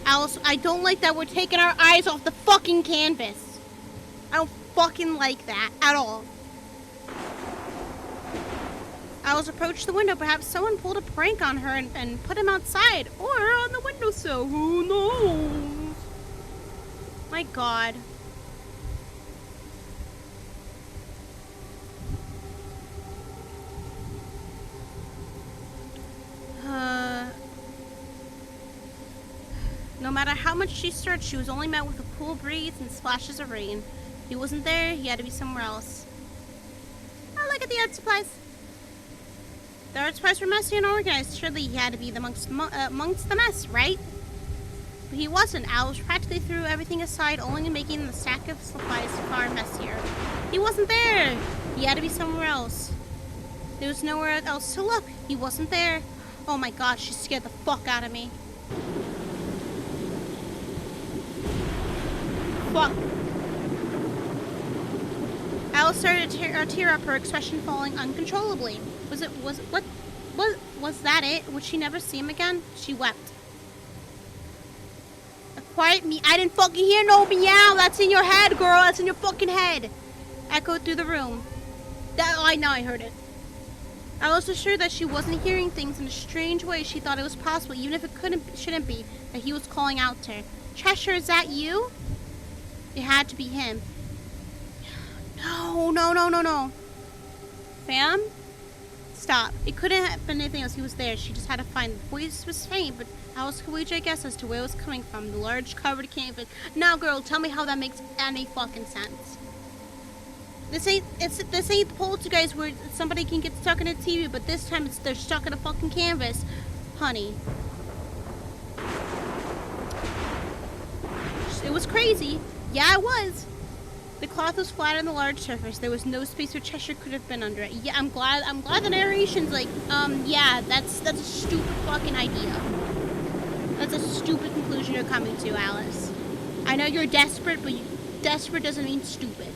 Alice, I don't like that we're taking our eyes off the fucking canvas. I don't fucking like that at all. Alice approached the window. Perhaps someone pulled a prank on her and put him outside. Or on the windowsill. Who knows? My God. No matter how much she searched, she was only met with a cool breeze and splashes of rain. He wasn't there. He had to be somewhere else. Oh, look at the art supplies. The art supplies were messy and organized. Surely he had to be amongst the mess, right? But he wasn't. Alice practically threw everything aside, only making the stack of supplies far messier. He wasn't there. He had to be somewhere else. There was nowhere else to look. He wasn't there. Oh my God, she scared the fuck out of me. Fuck. Alice started to tear up, her expression falling uncontrollably. Was that it? Would she never see him again? She wept. A quiet me. I didn't fucking hear no meow. That's in your head, girl. That's in your fucking head. Echoed through the room. I know I heard it. Alice was sure that she wasn't hearing things in a strange way. She thought it was possible, even if it shouldn't be, that he was calling out to her. Cheshire, is that you? It had to be him. No. Fam? Stop. It couldn't have been anything else. He was there. She just had to find the voice was faint, but Alice could wager a guess as to where it was coming from. The large covered canvas. Now, girl, tell me how that makes any fucking sense. This ain't the poltergeist where somebody can get stuck in a TV, but this time they're stuck in a fucking canvas. Honey. It was crazy. Yeah, it was. The cloth was flat on the large surface. There was no space where Cheshire could have been under it. Yeah, I'm glad the narration's like, yeah, that's a stupid fucking idea. That's a stupid conclusion you're coming to, Alice. I know you're desperate, but desperate doesn't mean stupid.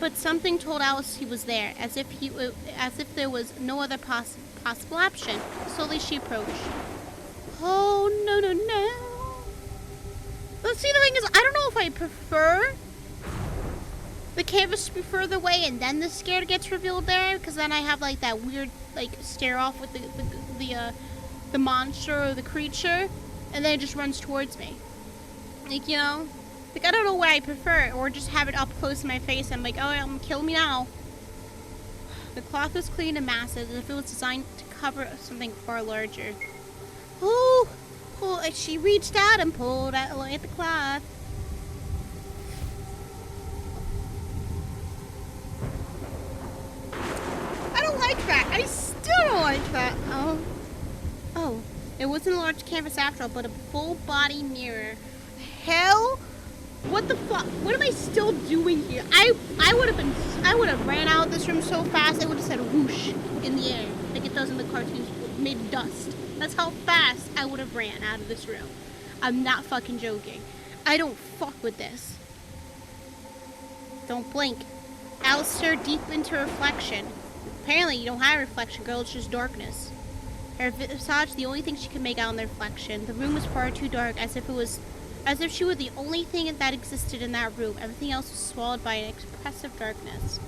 But something told Alice he was there, as if there was no other possible option. Slowly she approached. Oh, no. But see, the thing is, I don't know if I prefer the canvas to be further away and then the scare gets revealed there, because then I have like that weird like stare off with the monster or the creature, and then it just runs towards me. Like, you know, like I don't know what I prefer, or just have it up close in my face. I'm like, oh, kill me now. The cloth was clean and massive, as if it was designed to cover something far larger. Ooh. She reached out and pulled at the cloth. I don't like that. I still don't like that. Oh. It wasn't a large canvas after all, but a full body mirror. Hell? What the fuck? What am I still doing here? I would have ran out of this room so fast. I would have said whoosh in the air, like it does in the cartoons, made dust. That's how fast I would have ran out of this room. I'm not fucking joking. I don't fuck with this. Don't blink. Alice stared deep into reflection. Apparently you don't have reflection, girl. It's just darkness. Her visage, the only thing she could make out in the reflection. The room was far too dark, as if she were the only thing that existed in that room. Everything else was swallowed by an oppressive darkness.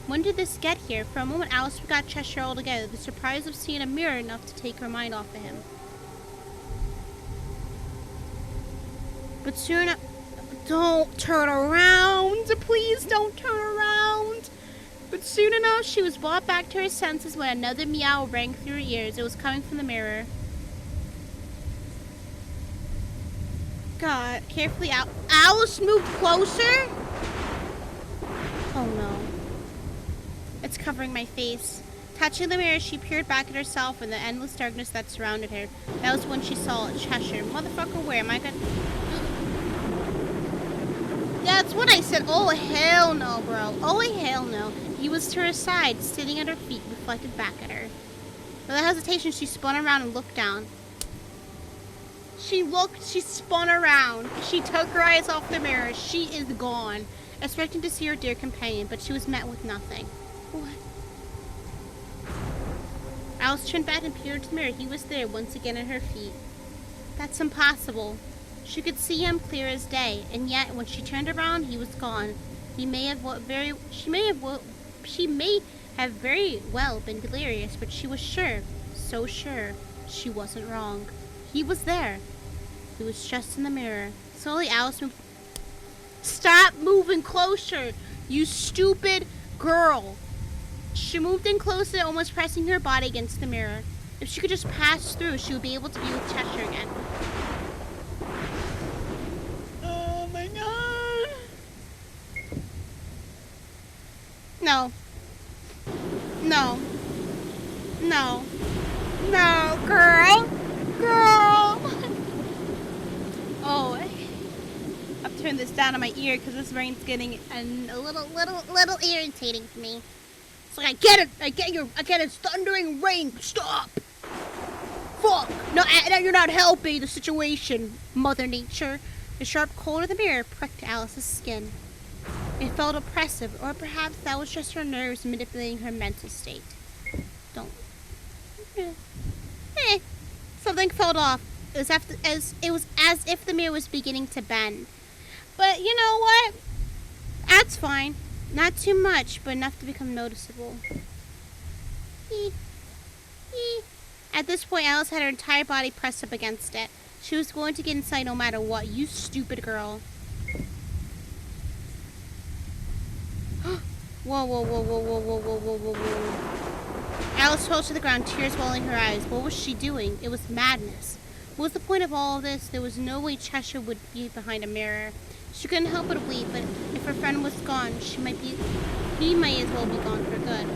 When did this get here? For a moment, Alice forgot Cheshire altogether. The surprise of seeing a mirror enough to take her mind off of him. But soon, don't turn around. Please don't turn around. But soon enough, she was brought back to her senses when another meow rang through her ears. It was coming from the mirror. God, carefully out. Alice moved closer? Oh no. It's covering my face. Touching the mirror, she peered back at herself in the endless darkness that surrounded her. That was when she saw Cheshire. Motherfucker, where am I gonna... That's what I said. Oh, hell no, bro. Oh, hell no. He was to her side, sitting at her feet, reflected back at her. Without hesitation, she spun around and looked down. She spun around. She took her eyes off the mirror. She is gone. Expecting to see her dear companion, but she was met with nothing. What? Alice turned back and peered into the mirror. He was there, once again at her feet. That's impossible. She could see him clear as day, and yet when she turned around, he was gone. She may have very well been delirious, but she was sure, so sure, she wasn't wrong. He was there. He was just in the mirror. Slowly, Alice moved. Stop moving closer, you stupid girl. She moved in closer, almost pressing her body against the mirror. If she could just pass through, she would be able to be with Cheshire again. Oh my god. No. No. No. No, girl. Girl. Oh, I've turned this down on my ear because this rain's getting a little irritating for me. It's like, I get it, thundering rain, stop! Fuck! No, you're not helping the situation, Mother Nature. The sharp cold of the mirror pricked Alice's skin. It felt oppressive, or perhaps that was just her nerves manipulating her mental state. Don't. Something fell off. It was as if the mirror was beginning to bend. But you know what? That's fine. Not too much, but enough to become noticeable. At this point, Alice had her entire body pressed up against it. She was going to get inside no matter what. You stupid girl. Whoa, whoa, whoa, whoa, whoa, whoa, whoa, whoa, whoa, whoa. Alice fell to the ground, tears welling her eyes. What was she doing? It was madness. What was the point of all of this? There was no way Cheshire would be behind a mirror. She couldn't help but weep, but if her friend was gone, he might as well be gone for good.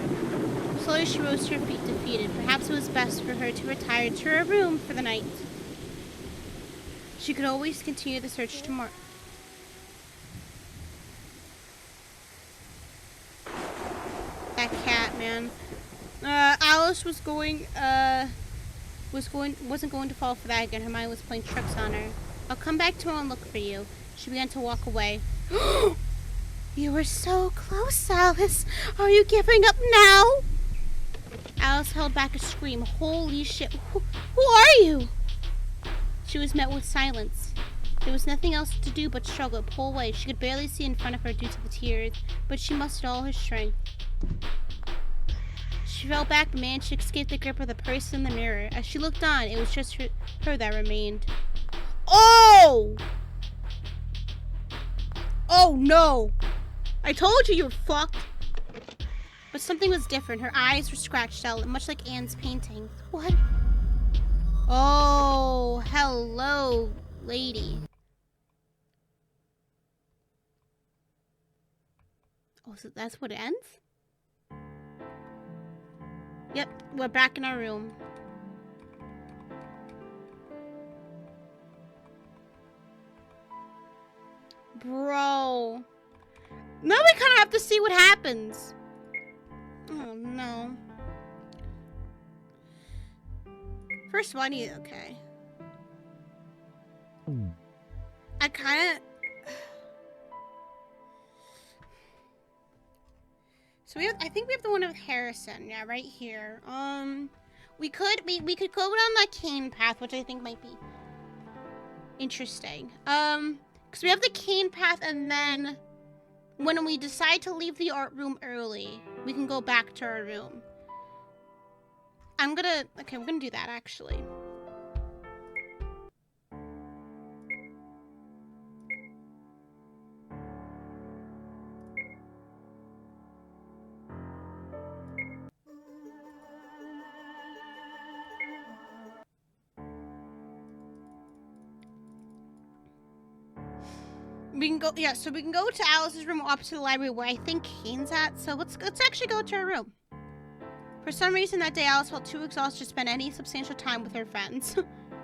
Slowly she rose to her feet, defeated. Perhaps it was best for her to retire to her room for the night. She could always continue the search tomorrow. That cat, man. Alice wasn't going to fall for that again. Her mind was playing tricks on her. I'll come back tomorrow and look for you. She began to walk away. You were so close, Alice. Are you giving up now? Alice held back a scream. Holy shit. Who are you? She was met with silence. There was nothing else to do but struggle, pull away. She could barely see in front of her due to the tears, but she mustered all her strength. She fell back and managed to escape the grip of the person in the mirror. As she looked on, it was just her that remained. Oh! Oh no! I told you were fucked! But something was different. Her eyes were scratched out, much like Anne's painting. What? Oh, hello, lady. Oh, so that's what it ends? Yep, we're back in our room. Bro. Now we kind of have to see what happens. Oh, no. First of all, I need... Okay. I kind of... So I think we have the one with Harrison. Yeah, right here. We could go down that cane path, which I think might be interesting. Because we have the cane path, and then when we decide to leave the art room early, we can go back to our room. Okay, we're gonna do that, actually. We can go, yeah, so we can go to Alice's room up to the library where I think Kane's at. So let's actually go to her room. For some reason that day, Alice felt too exhausted to spend any substantial time with her friends.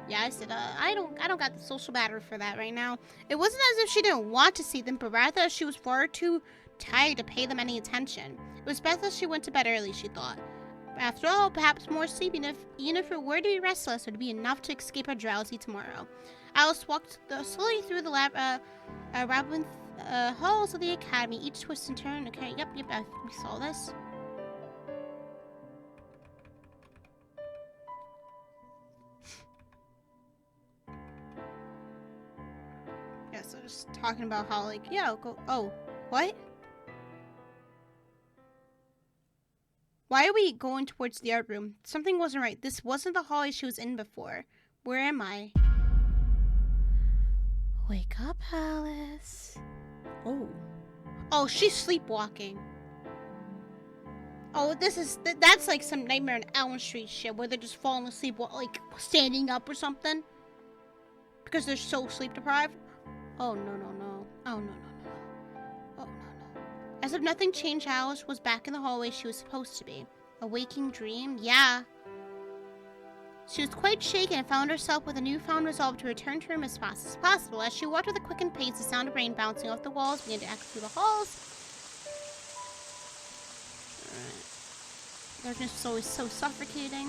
Yeah, I said, I don't got the social battery for that right now. It wasn't as if she didn't want to see them, but rather she was far too tired to pay them any attention. It was best that she went to bed early, she thought. After all, perhaps more sleep, even if it were to be restless, would be enough to escape her drowsy tomorrow. Alice walked slowly through the labyrinth halls of the academy, each twist and turn. Okay, yep, we saw this. Yeah, so just talking about how, like, yeah, go. Oh, what? Why are we going towards the art room? Something wasn't right. This wasn't the hallway she was in before. Where am I? Wake up, Alice. Oh, she's sleepwalking. Oh, that's like some Nightmare on Elm Street shit where they're just falling asleep while, like, standing up or something. Because they're so sleep deprived. Oh, no. Oh, no. Oh, no. As if nothing changed, Alice was back in the hallway she was supposed to be. A waking dream? Yeah. She was quite shaken and found herself with a newfound resolve to return to her room as fast as possible. As she walked with a quickened pace, the sound of rain bouncing off the walls began to echo through the halls. Darkness was always so suffocating.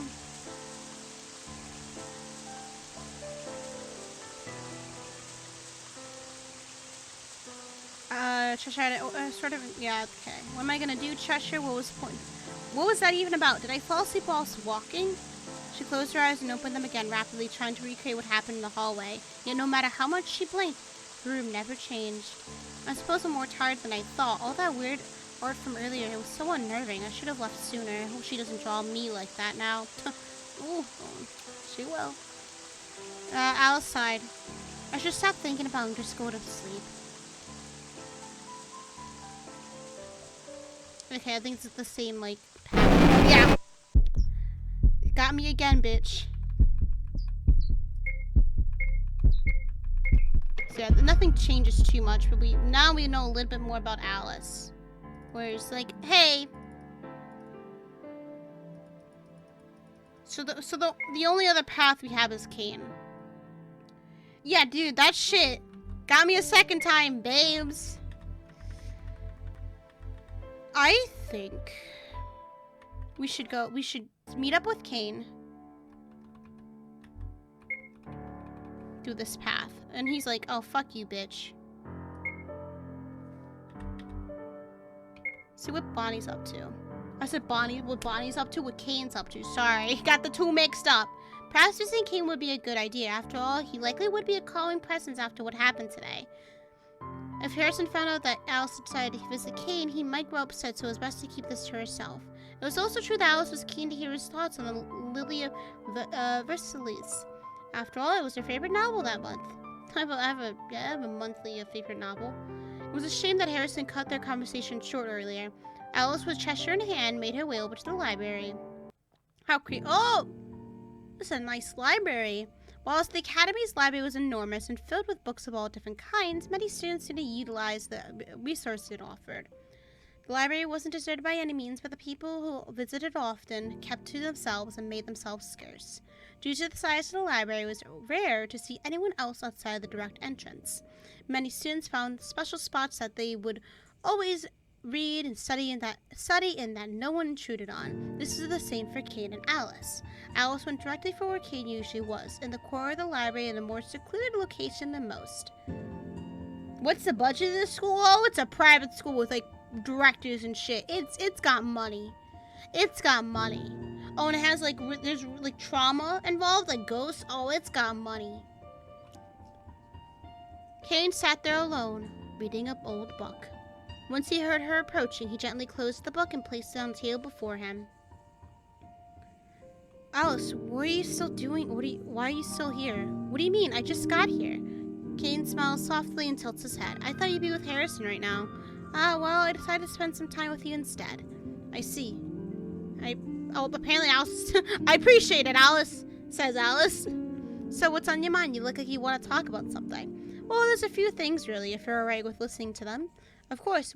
Cheshire, sort of, yeah, okay. What am I gonna do, Cheshire? What was the point? What was that even about? Did I fall asleep whilst walking? She closed her eyes and opened them again rapidly, trying to recreate what happened in the hallway. Yet no matter how much she blinked, the room never changed. I suppose I'm more tired than I thought. All that weird art from earlier, it was so unnerving. I should have left sooner. I hope she doesn't draw me like that now. Ooh, she will. Alice sighed. I should stop thinking about and just go to sleep. Okay, I think it's the same, like, pattern. Yeah! Got me again, bitch. So yeah, nothing changes too much, but now we know a little bit more about Alice. Where it's like, hey. So the only other path we have is Cain. Yeah, dude, that shit got me a second time, babes. I think we should meet up with Cain through this path. And he's like, oh, fuck you, bitch. See what Bonnie's up to. I said Bonnie, what Bonnie's up to, what Cain's up to. Sorry, got the two mixed up. Perhaps visiting Cain would be a good idea. After all, he likely would be a calming presence after what happened today. If Harrison found out that Alice decided to visit Cain, he might grow upset, so it was best to keep this to herself. It was also true that Alice was keen to hear his thoughts on the Lily of Versailles. After all, it was her favorite novel that month. I have a monthly favorite novel. It was a shame that Harrison cut their conversation short earlier. Alice, with Cheshire in hand, made her way over to the library. Oh! This is a nice library. Whilst the Academy's library was enormous and filled with books of all different kinds, many students didn't utilize the resources it offered. The library wasn't deserted by any means, but the people who visited often kept to themselves and made themselves scarce. Due to the size of the library, it was rare to see anyone else outside the direct entrance. Many students found special spots that they would always read and study and that no one intruded on. This is the same for Cain and Alice. Alice went directly for where Cain usually was, in the corner of the library in a more secluded location than most. What's the budget of this school? Oh, it's a private school with like directors and shit. It's got money. It's got money. Oh, and it has like there's like trauma involved, like ghosts. Oh, it's got money. Cain sat there alone, reading an old book. Once he heard her approaching, he gently closed the book and placed it on the table before him. Alice, what are you still doing? Why are you still here? What do you mean? I just got here. Cain smiles softly and tilts his head. I thought you'd be with Harrison right now. Well, I decided to spend some time with you instead. I see. Apparently Alice... I appreciate it, Alice, says Alice. So what's on your mind? You look like you want to talk about something. Well, there's a few things, really, if you're alright with listening to them. Of course,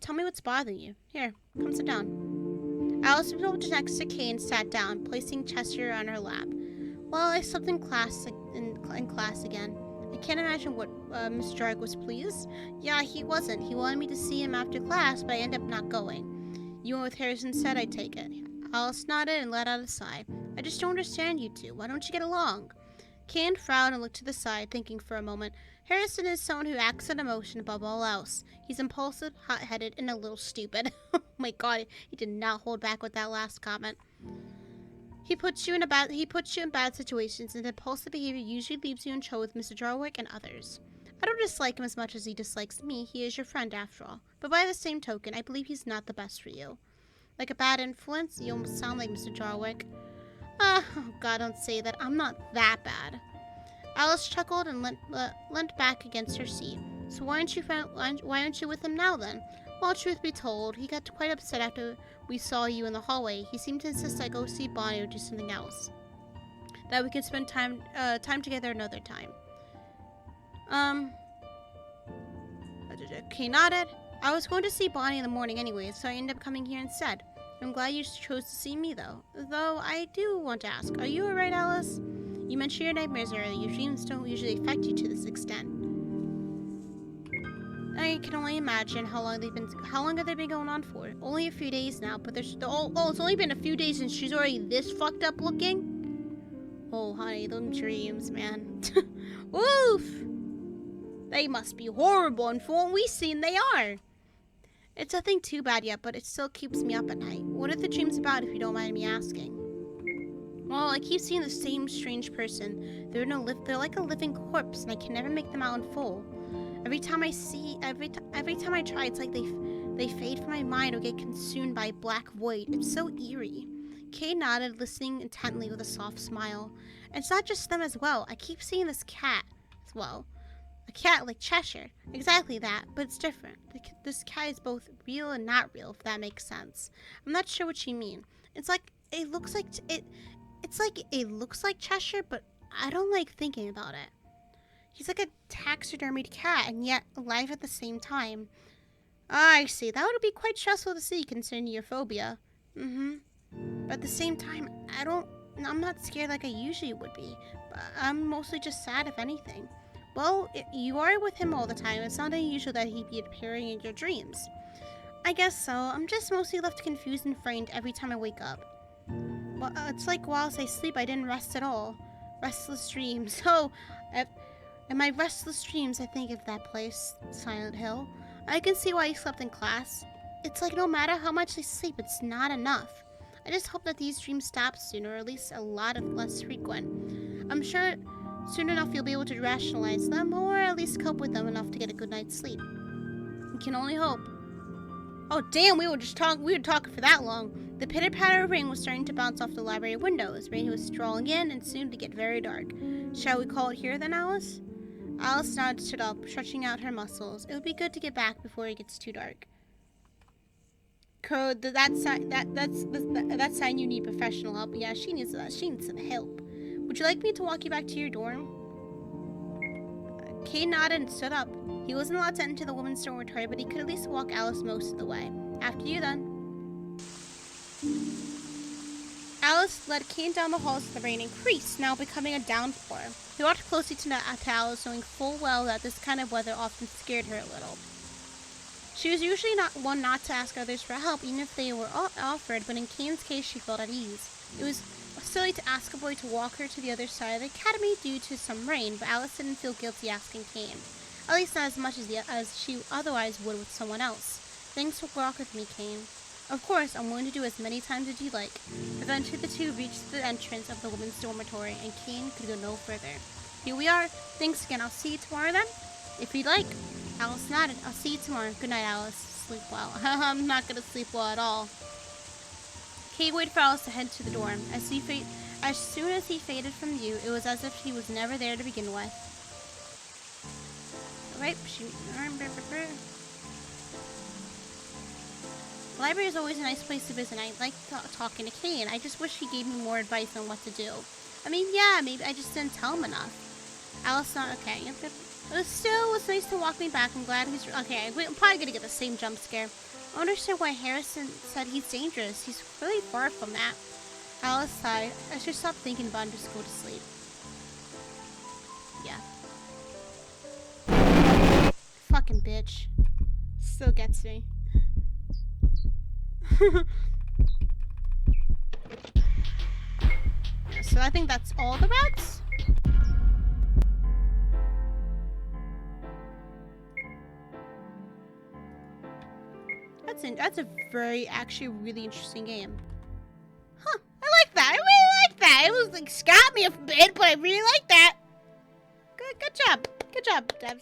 tell me what's bothering you. Here, come sit down. Alice moved next to Cain and sat down, placing Cheshire on her lap. Well, I slept in class again. I can't imagine what Mr. Dark was pleased. Yeah, he wasn't. He wanted me to see him after class, but I ended up not going. You went with Harrison instead, I take it. Alice nodded and let out a sigh. I just don't understand you two. Why don't you get along? Cain frowned and looked to the side, thinking for a moment. Harrison is someone who acts on emotion above all else. He's impulsive, hot-headed, and a little stupid. Oh my god, he did not hold back with that last comment. He puts you in bad situations, and impulsive behavior usually leaves you in trouble with Mr. Jarwick and others. I don't dislike him as much as he dislikes me. He is your friend, after all. But by the same token, I believe he's not the best for you. Like a bad influence? You almost sound like Mr. Jarwick. Oh god, don't say that. I'm not that bad. Alice chuckled and leant back against her seat. So why aren't you with him now, then? Well, truth be told, he got quite upset after we saw you in the hallway. He seemed to insist I go see Bonnie or do something else. That we could spend time together another time. Okay, nodded. I was going to see Bonnie in the morning anyway, so I ended up coming here instead. I'm glad you chose to see me, though. Though I do want to ask, are you alright, Alice? You mentioned your nightmares earlier. Your dreams don't usually affect you to this extent. I can only imagine how long have they been going on for? Only a few days now, but it's only been a few days and she's already this fucked up looking? Oh, honey, them dreams, man. Woof! They must be horrible, and from what we've seen, they are. It's nothing too bad yet, but it still keeps me up at night. What are the dreams about, if you don't mind me asking? Well, I keep seeing the same strange person. They're like a living corpse, and I can never make them out in full. Every time I try, it's like they fade from my mind or get consumed by a black void. It's so eerie. Kay nodded, listening intently with a soft smile. And it's not just them as well. I keep seeing this cat as well. A cat like Cheshire. Exactly that, but it's different. This cat is both real and not real, if that makes sense. I'm not sure what you mean. It's like it looks like Cheshire, but I don't like thinking about it. He's like a taxidermied cat, and yet alive at the same time. I see. That would be quite stressful to see, considering your phobia. But at the same time, I'm not scared like I usually would be. But I'm mostly just sad, if anything. Well, you are with him all the time. It's not unusual that he'd be appearing in your dreams. I guess so. I'm just mostly left confused and frightened every time I wake up. Well, it's like whilst I sleep, I didn't rest at all. Restless dreams. Oh, in my restless dreams, I think of that place, Silent Hill. I can see why you slept in class. It's like no matter how much I sleep, it's not enough. I just hope that these dreams stop soon, or at least a lot less frequent. I'm sure soon enough you'll be able to rationalize them, or at least cope with them enough to get a good night's sleep. You can only hope. Oh damn, we were talking for that long. The pitter-patter of rain was starting to bounce off the library windows. Rain was strolling in, and soon to get very dark. Shall we call it here then, Alice? Alice nodded, stood up, stretching out her muscles. It would be good to get back before it gets too dark. Code, that's sign you need professional help. Yeah, she needs some help. Would you like me to walk you back to your dorm? Kay nodded and stood up. He wasn't allowed to enter the women's dormitory, but he could at least walk Alice most of the way. After you, then. Alice led Kay down the halls as the rain increased, now becoming a downpour. He walked closely to Alice, knowing full well that this kind of weather often scared her a little. She was usually not one not to ask others for help, even if they were offered, but in Kane's case, she felt at ease. It was silly to ask a boy to walk her to the other side of the academy due to some rain, but Alice didn't feel guilty asking Kane. At least not as much as she otherwise would with someone else. Thanks for walking with me, Kane. Of course, I'm willing to do as many times as you like. Eventually, the two reached the entrance of the women's dormitory, and Kane could go no further. Here we are. Thanks again. I'll see you tomorrow then? If you'd like. Alice nodded. I'll see you tomorrow. Good night, Alice. Sleep well. I'm not gonna sleep well at all. Kate waited for Alice to head to the dorm. As soon as he faded from view, it was as if he was never there to begin with. Alright. The library is always a nice place to visit. I like talking to Kane. I just wish he gave me more advice on what to do. I mean, yeah, maybe I just didn't tell him enough. Alice not okay. But it still was nice to walk me back. I'm glad he's okay. I'm probably gonna get the same jump scare. I understand why Harrison said he's dangerous. He's really far from that. Alice sighed. I should stop thinking about him and just go to sleep. Yeah. Fucking bitch. Still gets me. So I think that's all the routes. That's a very, actually, really interesting game. Huh, I like that. I really like that. It was like, scared me a bit, but I really like that. Good job. Good job, devs.